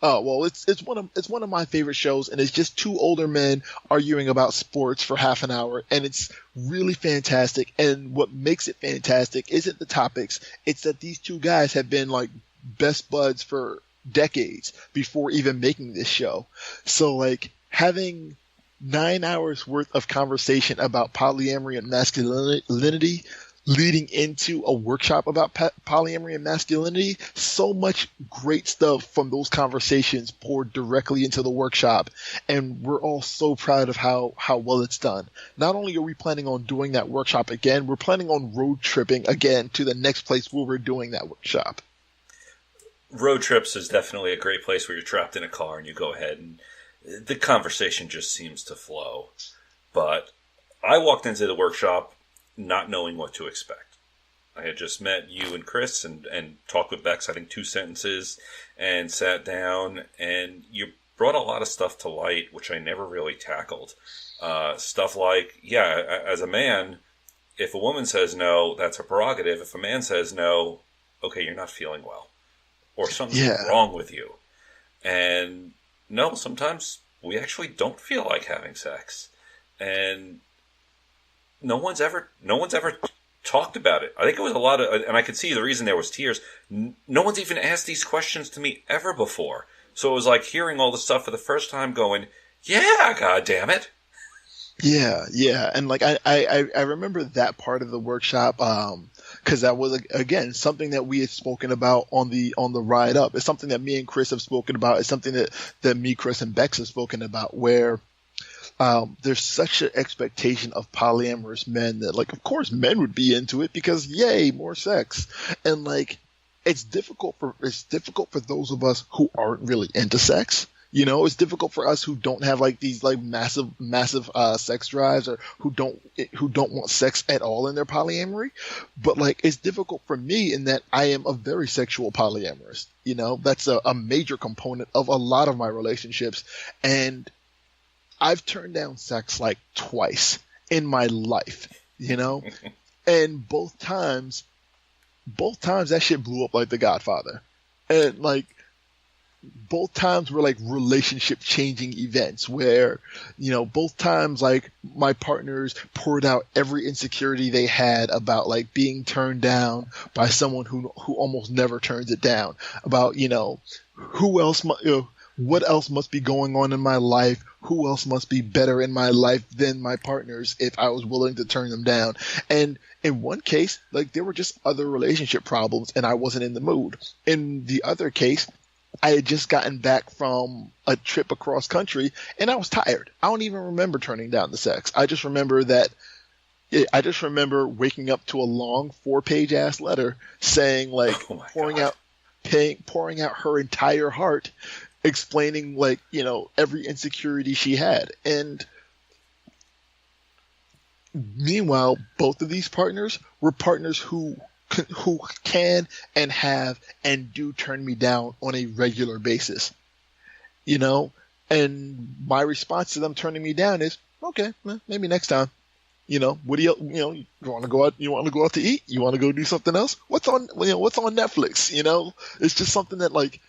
Oh, well, it's one of my favorite shows, and it's just two older men arguing about sports for half an hour, and it's really fantastic. And what makes it fantastic isn't the topics, it's that these two guys have been like best buds for decades before even making this show. So like, having 9 hours worth of conversation about polyamory and masculinity leading into a workshop about polyamory and masculinity, so much great stuff from those conversations poured directly into the workshop, and we're all so proud of how well it's done. Not only are we planning on doing that workshop again, we're planning on road tripping again to the next place where we're doing that workshop. Road trips is definitely a great place where you're trapped in a car and you go ahead and the conversation just seems to flow. But I walked into the workshop not knowing what to expect. I had just met you and Chris and talked with Bex, I think 2 sentences, and sat down, and you brought a lot of stuff to light, which I never really tackled. Stuff like, yeah, as a man, if a woman says no, that's her prerogative. If a man says no, okay, you're not feeling well. Or something's wrong with you. And no, sometimes we actually don't feel like having sex. And no one's ever talked about it. I think it was a lot of, and I could see the reason there was tears. No one's even asked these questions to me ever before. So it was like hearing all the stuff for the first time going, yeah, God damn it. Yeah. And like, I remember that part of the workshop, cause that was, again, something that we had spoken about on the ride up. It's something that me and Chris have spoken about. It's something that me, Chris, and Bex have spoken about, where there's such an expectation of polyamorous men that, like, of course men would be into it because yay, more sex. And like, it's difficult for those of us who aren't really into sex. You know, it's difficult for us who don't have like these like massive sex drives, or who don't want sex at all in their polyamory. But like, it's difficult for me in that I am a very sexual polyamorous. You know, that's a major component of a lot of my relationships. And I've turned down sex like twice in my life, you know, and both times that shit blew up like The Godfather. And like, both times were like relationship changing events where, both times like my partners poured out every insecurity they had about like being turned down by someone who almost never turns it down, about, who else, what else must be going on in my life? Who else must be better in my life than my partners if I was willing to turn them down? And in one case, like there were just other relationship problems and I wasn't in the mood. In the other case, I had just gotten back from a trip across country and I was tired. I don't even remember turning down the sex. I just remember waking up to a long 4-page ass letter saying like pouring out her entire heart, explaining like, every insecurity she had. And meanwhile, both of these partners were partners who can and have and do turn me down on a regular basis, and my response to them turning me down is, okay, maybe next time. What do you want to go out? You want to go out to eat? You want to go do something else? What's on Netflix? It's just something that like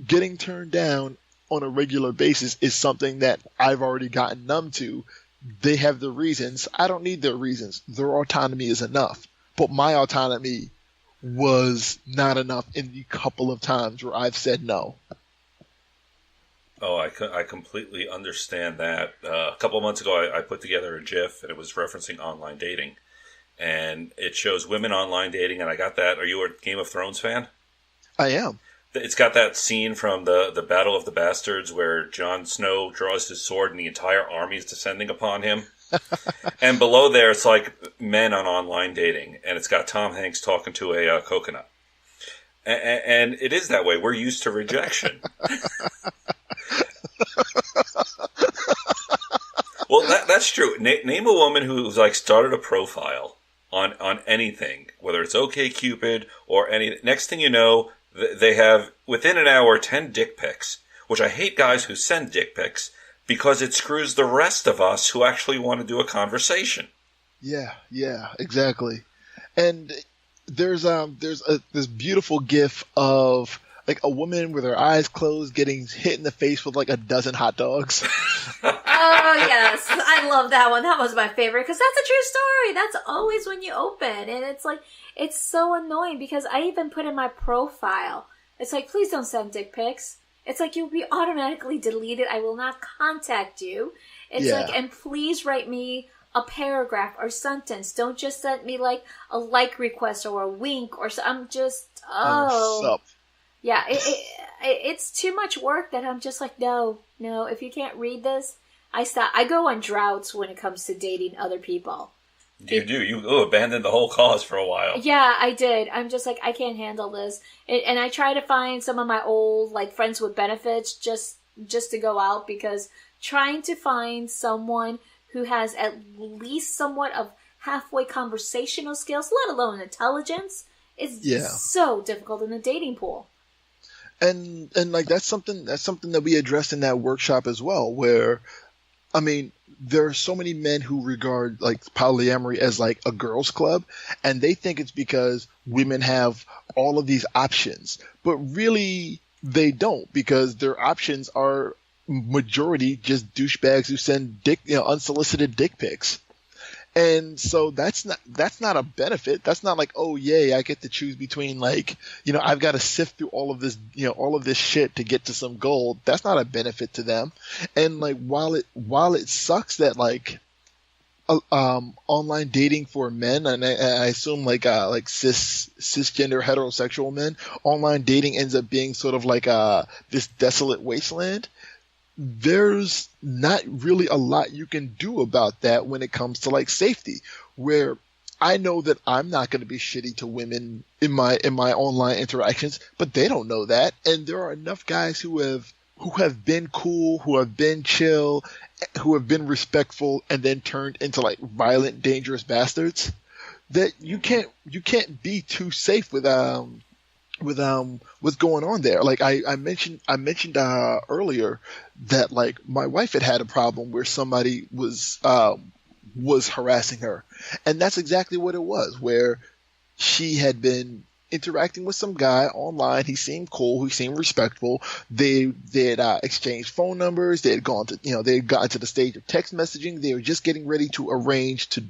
getting turned down on a regular basis is something that I've already gotten numb to. They have their reasons. I don't need their reasons. Their autonomy is enough. But my autonomy was not enough in the couple of times where I've said no. Oh, I completely understand that. A couple of months ago, I put together a GIF, and it was referencing online dating. And it shows women online dating, and I got that. Are you a Game of Thrones fan? I am. It's got that scene from the Battle of the Bastards where Jon Snow draws his sword and the entire army is descending upon him. And below there, it's like men on online dating, and it's got Tom Hanks talking to a coconut. And it is that way. We're used to rejection. Well, that's true. Name a woman who's like started a profile on anything, whether it's OkCupid or any. Next thing you know, they have within an hour 10 dick pics, which I hate guys who send dick pics because it screws the rest of us who actually want to do a conversation. Yeah, exactly. And there's this beautiful GIF of like a woman with her eyes closed getting hit in the face with like a dozen hot dogs. Oh, yes. I love that one. That was my favorite because that's a true story. That's always when you open. And it's like, it's so annoying because I even put in my profile, it's like, please don't send dick pics. It's like, you'll be automatically deleted. I will not contact you. It's like, and please write me a paragraph or sentence. Don't just send me like a like request or a wink or so. I'm just, yeah, it's too much work that I'm just like, no, if you can't read this, I stop. I go on droughts when it comes to dating other people. You abandoned the whole cause for a while. Yeah, I did. I'm just like, I can't handle this. And I try to find some of my old, like, friends with benefits just to go out, because trying to find someone who has at least somewhat of halfway conversational skills, let alone intelligence, is so difficult in the dating pool. And like that's something that we addressed in that workshop as well, where, I mean, there are so many men who regard like polyamory as like a girls' club, and they think it's because women have all of these options, but really they don't, because their options are majority just douchebags who send unsolicited dick pics. And so that's not a benefit. That's not like, oh yay, I get to choose between like, I've got to sift through all of this shit to get to some gold. That's not a benefit to them. And like, while it sucks that like, online dating for men, and I assume like cisgender heterosexual men, online dating ends up being sort of like this desolate wasteland. There's not really a lot you can do about that when it comes to like safety, where I know that I'm not going to be shitty to women in my online interactions, but they don't know that. And there are enough guys who have been cool, who have been chill, who have been respectful, and then turned into like violent, dangerous bastards, that you can't be too safe with what's going on there. Like I mentioned earlier that like my wife had a problem where somebody was harassing her, and that's exactly what it was, where she had been interacting with some guy online. He seemed cool. He seemed respectful. They had exchanged phone numbers. They had they had gotten to the stage of text messaging. They were just getting ready to arrange to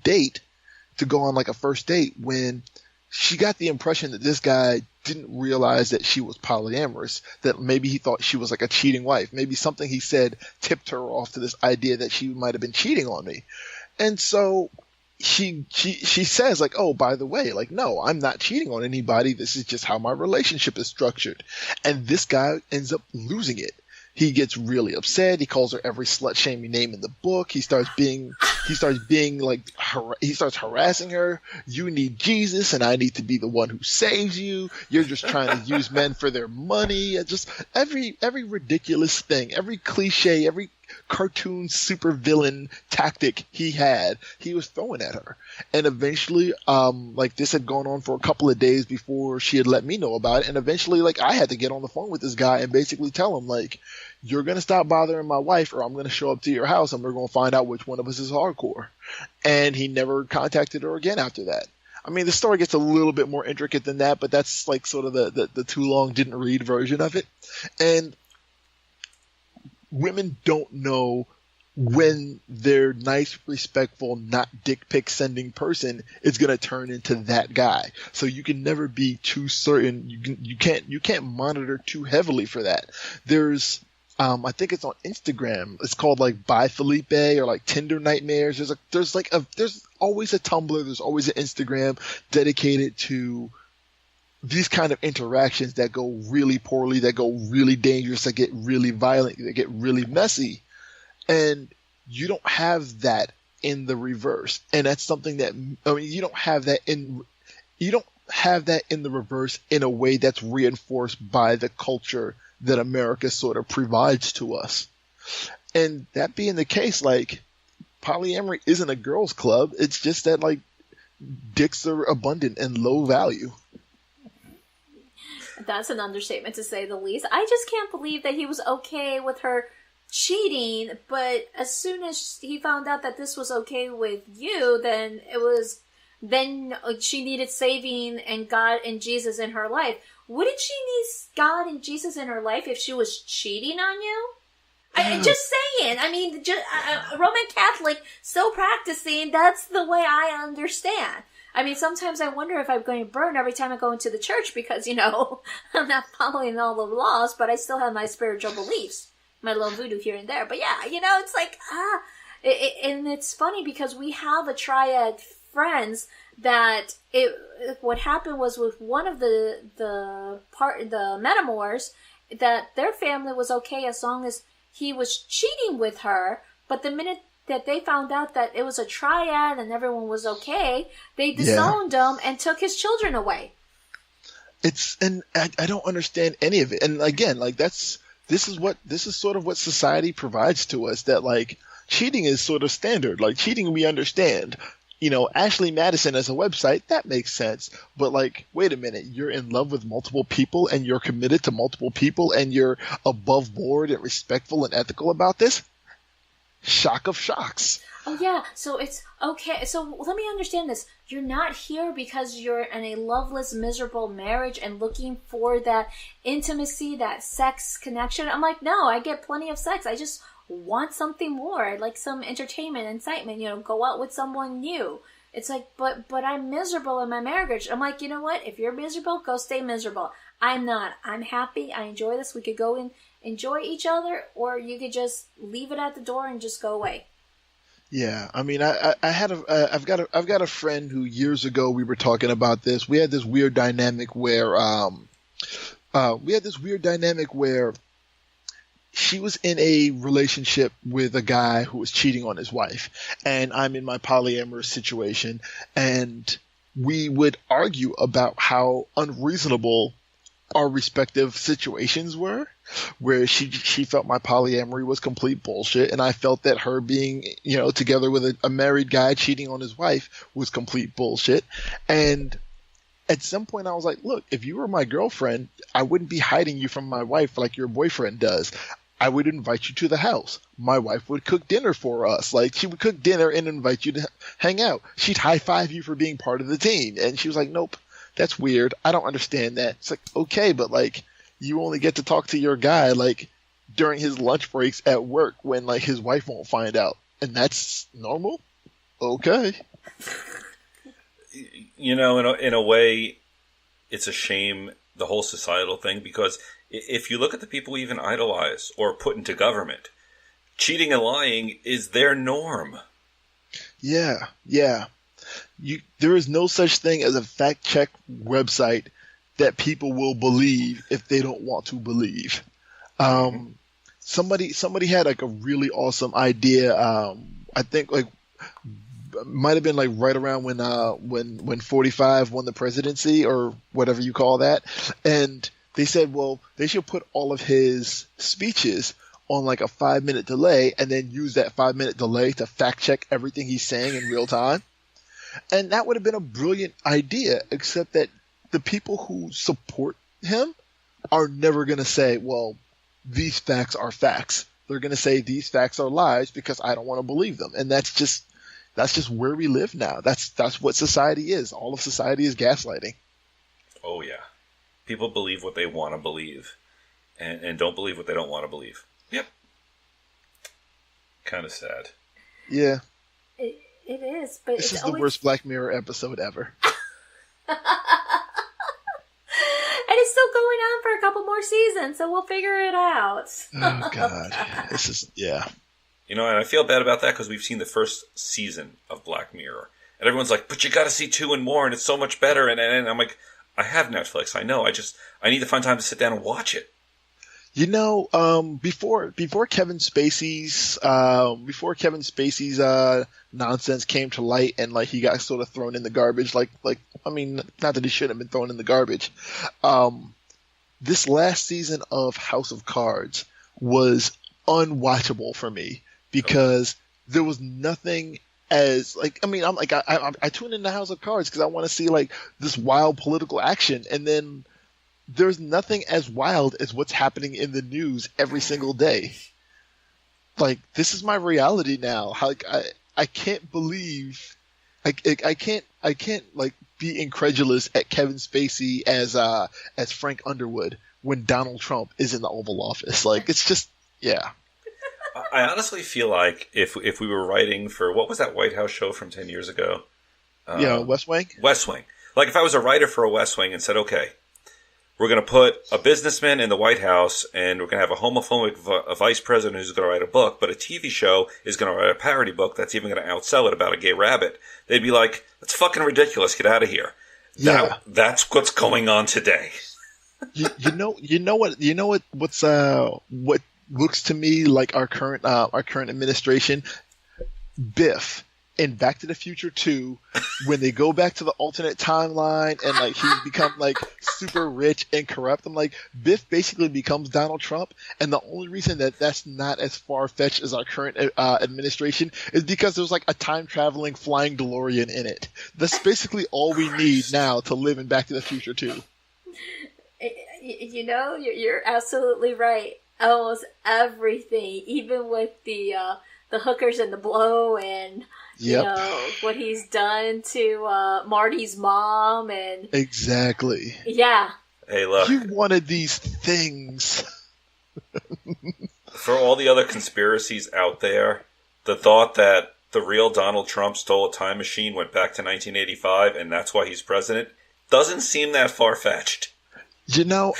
go on like a first date when she got the impression that this guy didn't realize that she was polyamorous, that maybe he thought she was like a cheating wife. Maybe something he said tipped her off to this idea that she might have been cheating on me. And so she says like, oh, by the way, like, no, I'm not cheating on anybody. This is just how my relationship is structured. And this guy ends up losing it. He gets really upset. He calls her every slut shaming name in the book. He starts harassing her. You need Jesus and I need to be the one who saves you. You're just trying to use men for their money. And just every ridiculous thing, every cliche, every cartoon supervillain tactic he was throwing at her. And eventually, like this had gone on for a couple of days before she had let me know about it. And eventually, like I had to get on the phone with this guy and basically tell him like, you're going to stop bothering my wife or I'm going to show up to your house and we're going to find out which one of us is hardcore. And he never contacted her again after that. I mean, the story gets a little bit more intricate than that, but that's like sort of the too long didn't read version of it. And women don't know when their nice, respectful, not dick pic sending person is going to turn into that guy. So you can never be too certain. You can't monitor too heavily for that. There's I think it's on Instagram. It's called like Bye Felipe or like Tinder Nightmares. There's always a Tumblr. There's always an Instagram dedicated to these kind of interactions that go really poorly, that go really dangerous, that get really violent, that get really messy. And you don't have that in the reverse. And that's something that, I mean, you don't have that in the reverse in a way that's reinforced by the culture that America sort of provides to us. And that being the case, like, polyamory isn't a girls' club. It's just that, like, dicks are abundant and low value. That's an understatement to say the least. I just can't believe that he was okay with her cheating, but as soon as he found out that this was okay with you, then she needed saving and God and Jesus in her life. Wouldn't she need God and Jesus in her life if she was cheating on you? I'm just saying. I mean, Roman Catholic, still practicing, that's the way I understand. I mean, sometimes I wonder if I'm going to burn every time I go into the church because, I'm not following all the laws, but I still have my spiritual beliefs. My little voodoo here and there. But yeah, it's like, and it's funny because we have a triad friends that what happened was with one of the Metamors, that their family was okay as long as he was cheating with her, but the minute that they found out that it was a triad and everyone was okay, they disowned him and took his children away. And I don't understand any of it. And again, like this is sort of what society provides to us, that like cheating is sort of standard. Like cheating we understand. Ashley Madison as a website, that makes sense. But like, wait a minute, you're in love with multiple people and you're committed to multiple people and you're above board and respectful and ethical about this? Shock of shocks. Oh yeah, so it's okay. So let me understand this. You're not here because you're in a loveless, miserable marriage and looking for that intimacy, that sex connection. I'm like, no, I get plenty of sex. I just want something more. I'd like some entertainment, incitement, go out with someone new. It's like, but I'm miserable in my marriage. I'm like, you know what? If you're miserable, go stay miserable. I'm not. I'm happy. I enjoy this. We could go and enjoy each other, or you could just leave it at the door and just go away. Yeah, I mean, I've got a friend who years ago we were talking about this. We had this weird dynamic where she was in a relationship with a guy who was cheating on his wife, and I'm in my polyamorous situation, and we would argue about how unreasonable our respective situations were, where she felt my polyamory was complete bullshit, and I felt that her being, together with a married guy cheating on his wife was complete bullshit. And at some point I was like, look, if you were my girlfriend, I wouldn't be hiding you from my wife like your boyfriend does. I would invite you to the house. My wife would cook dinner for us. Like, she would cook dinner and invite you to hang out. She'd high five you for being part of the team. And she was like, nope, that's weird. I don't understand that. It's like, okay, but like, you only get to talk to your guy like during his lunch breaks at work when like his wife won't find out, and that's normal. Okay. You know, in a way, it's a shame, the whole societal thing, because if you look at the people we even idolize or put into government, cheating and lying is their norm. Yeah. There is no such thing as a fact check website that people will believe if they don't want to believe. Somebody had like a really awesome idea. I think like might have been like right around when 45 won the presidency or whatever you call that, and they said, well, they should put all of his speeches on like a 5-minute delay and then use that 5-minute delay to fact check everything he's saying in real time. And that would have been a brilliant idea, except that the people who support him are never going to say, well, these facts are facts. They're going to say these facts are lies because I don't want to believe them. And that's just where we live now. That's what society is. All of society is gaslighting. Oh, yeah. People believe what they want to believe and don't believe what they don't want to believe. Yep. Kind of sad. Yeah. It is, but this is the worst Black Mirror episode ever. And it's still going on for a couple more seasons, so we'll figure it out. Oh, God. This is, yeah. You know, and I feel bad about that because we've seen the first season of Black Mirror. And everyone's like, but you got to see 2 and more, and it's so much better. And I'm like, I have Netflix. I know. I need to find time to sit down and watch it. You know, before Kevin Spacey's nonsense came to light and like he got sort of thrown in the garbage, like I mean, not that he shouldn't have been thrown in the garbage. This last season of House of Cards was unwatchable for me because there was nothing as like, I mean, I'm like I tune into House of Cards because I want to see like this wild political action, and then there's nothing as wild as what's happening in the news every single day. Like, this is my reality now. Like, I can't believe, I can't like be incredulous at Kevin Spacey as Frank Underwood when Donald Trump is in the Oval Office. Like, it's just, yeah. I honestly feel like if we were writing for, what was that White House show from 10 years ago? West Wing? West Wing. Like, if I was a writer for a West Wing and said, okay, we're going to put a businessman in the White House, and we're going to have a homophobic vice president who's going to write a book, but a TV show is going to write a parody book that's even going to outsell it about a gay rabbit. They'd be like, that's fucking ridiculous. Get out of here. Yeah. That's what's going on today. What looks to me like our current administration, Biff in Back to the Future 2, when they go back to the alternate timeline and like he's become like super rich and corrupt. I'm like, Biff basically becomes Donald Trump, and the only reason that that's not as far-fetched as our current administration is because there's like a time-traveling flying DeLorean in it. That's basically all we need now to live in Back to the Future 2. You know, you're absolutely right. Almost everything, even with the hookers and the blow and you know what he's done to Marty's mom and exactly. Yeah. Hey, look. You wanted these things. For all the other conspiracies out there, the thought that the real Donald Trump stole a time machine, went back to 1985, and that's why he's president, doesn't seem that far-fetched. You know,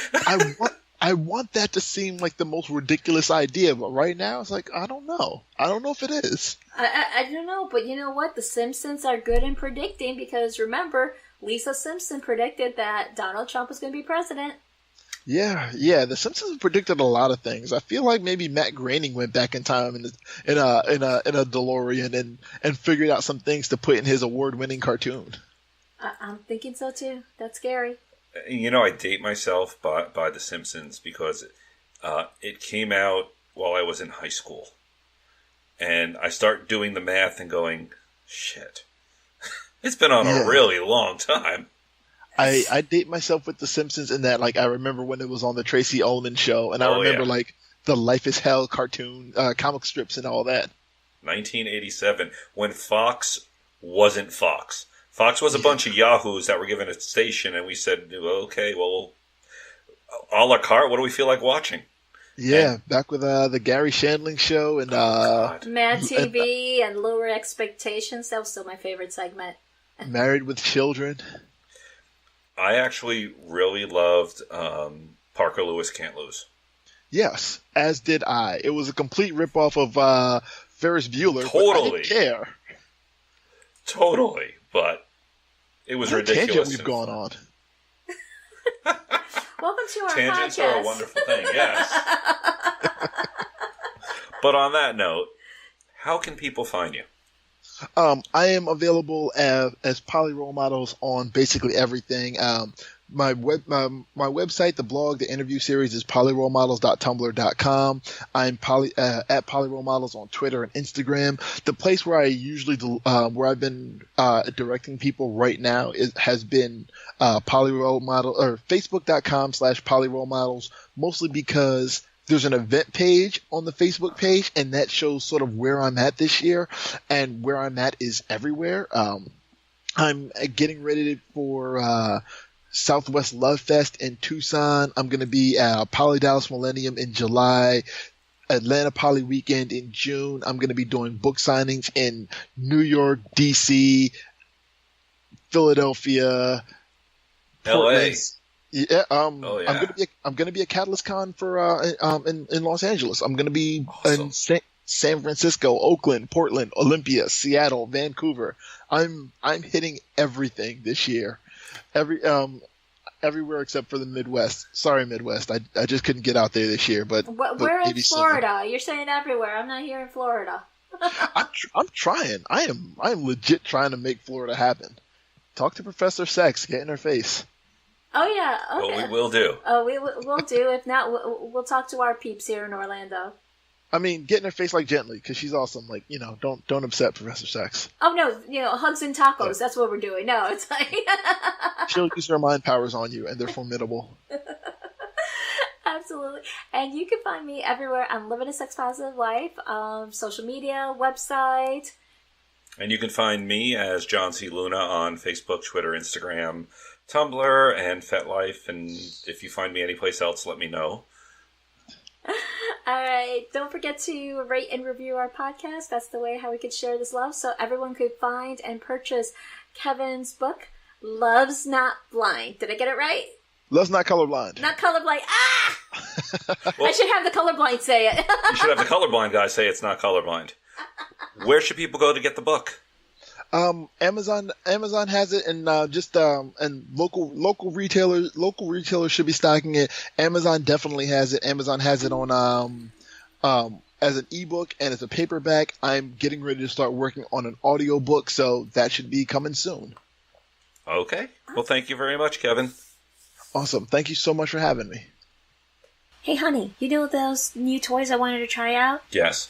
I want that to seem like the most ridiculous idea, but right now it's like, I don't know. I don't know if it is. I don't know, but you know what? The Simpsons are good in predicting because remember, Lisa Simpson predicted that Donald Trump was going to be president. Yeah. The Simpsons predicted a lot of things. I feel like maybe Matt Groening went back in time in a DeLorean and figured out some things to put in his award-winning cartoon. I'm thinking so too. That's scary. You know, I date myself by The Simpsons because it came out while I was in high school. And I start doing the math and going, shit, it's been on a really long time. I date myself with The Simpsons in that, like, I remember when it was on the Tracy Ullman show, and I remember, like, the Life is Hell cartoon, comic strips and all that. 1987, when Fox wasn't Fox. Fox was a bunch of yahoos that were given a station, and we said, well, okay, well, a la carte, what do we feel like watching? Yeah, back with the Gary Shandling show and Mad TV and Lower Expectations. That was still my favorite segment. Married with Children. I actually really loved Parker Lewis Can't Lose. Yes, as did I. It was a complete ripoff of Ferris Bueller. Totally. But I didn't care. Totally, but it was ridiculous. Tangent we've gone on. Welcome to our Tangents podcast. are a wonderful thing, yes. But on that note, how can people find you? I am available as Poly Role Models on basically everything. My website, the blog, the interview series is polyrolemodels.tumblr.com. I'm at polyrolemodels on Twitter and Instagram. The place where I usually where I've been directing people right now has been polyrolemodel or facebook.com/polyrolemodels, mostly because there's an event page on the Facebook page, and that shows sort of where I'm at this year, and where I'm at is everywhere. I'm getting ready for Southwest Love Fest in Tucson. I'm going to be at Poly Dallas Millennium in July, Atlanta Poly Weekend in June. I'm going to be doing book signings in New York, DC, Philadelphia, LA. Yeah, yeah. I'm gonna be a Catalyst Con for in Los Angeles. I'm gonna be in San Francisco, Oakland, Portland, Olympia, Seattle, Vancouver. I'm hitting everything this year. Everywhere except for the Midwest. Sorry, Midwest. I just couldn't get out there this year. But we're in Florida. You're saying everywhere. I'm not here in Florida. I'm trying. I am legit trying to make Florida happen. Talk to Professor Sex. Get in her face. Oh yeah. Okay. Well, we will do. Oh, we'll do. If not, we'll talk to our peeps here in Orlando. I mean, get in her face like gently, because she's awesome. Like, don't upset Professor Sex. Oh no, hugs and tacos. Yeah. That's what we're doing. No, it's like she'll use her mind powers on you, and they're formidable. Absolutely. And you can find me everywhere. I'm living a sex positive life. Social media, website. And you can find me as John C. Luna on Facebook, Twitter, Instagram, Tumblr, and FetLife. And if you find me anyplace else, let me know. All right. Don't forget to rate and review our podcast. That's the way how we could share this love, so everyone could find and purchase Kevin's book, Love's Not Blind. Did I get it right? Love's Not Colorblind. Not colorblind. Ah! Well, I should have the colorblind say it. You should have the colorblind guy say it's not colorblind. Where should people go to get the book? Amazon has it, and and local retailers should be stocking it. Amazon definitely has it. Amazon has it on as an ebook and as a paperback. I'm getting ready to start working on an audiobook, so that should be coming soon. Okay. Well, thank you very much, Kevin. Awesome. Thank you so much for having me. Hey, honey, you know those new toys I wanted to try out? Yes.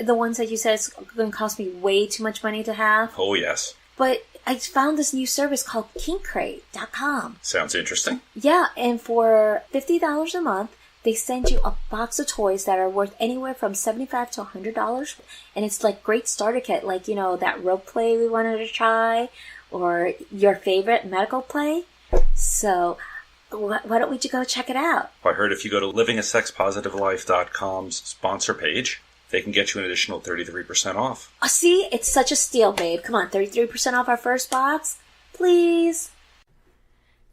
The ones that you said it's going to cost me way too much money to have? Oh, yes. But I found this new service called KinkCrate.com. Sounds interesting. Yeah, and for $50 a month, they send you a box of toys that are worth anywhere from $75 to $100. And it's like great starter kit, like, that rope play we wanted to try, or your favorite medical play. So why don't we go check it out? I heard if you go to livingasexpositivelife.com's sponsor page, they can get you an additional 33% off. Oh, see? It's such a steal, babe. Come on, 33% off our first box? Please.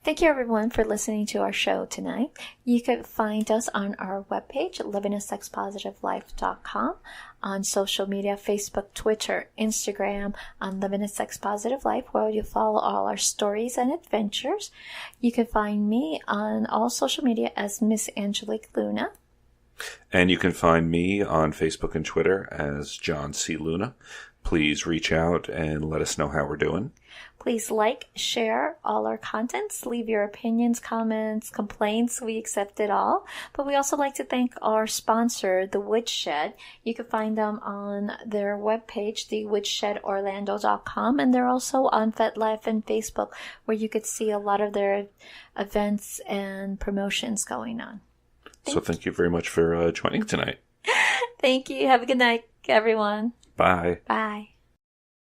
Thank you, everyone, for listening to our show tonight. You can find us on our webpage at livingasexpositivelife.com, on social media, Facebook, Twitter, Instagram, on Living a Sex Positive Life, where you'll follow all our stories and adventures. You can find me on all social media as Miss Angelique Luna. And you can find me on Facebook and Twitter as John C. Luna. Please reach out and let us know how we're doing. Please like, share all our contents, leave your opinions, comments, complaints. We accept it all. But we also like to thank our sponsor, The Woodshed. You can find them on their webpage, thewoodshed.orlando.com, and they're also on FetLife and Facebook, where you could see a lot of their events and promotions going on. Thank you very much for joining tonight. Thank you. Have a good night, everyone. Bye. Bye.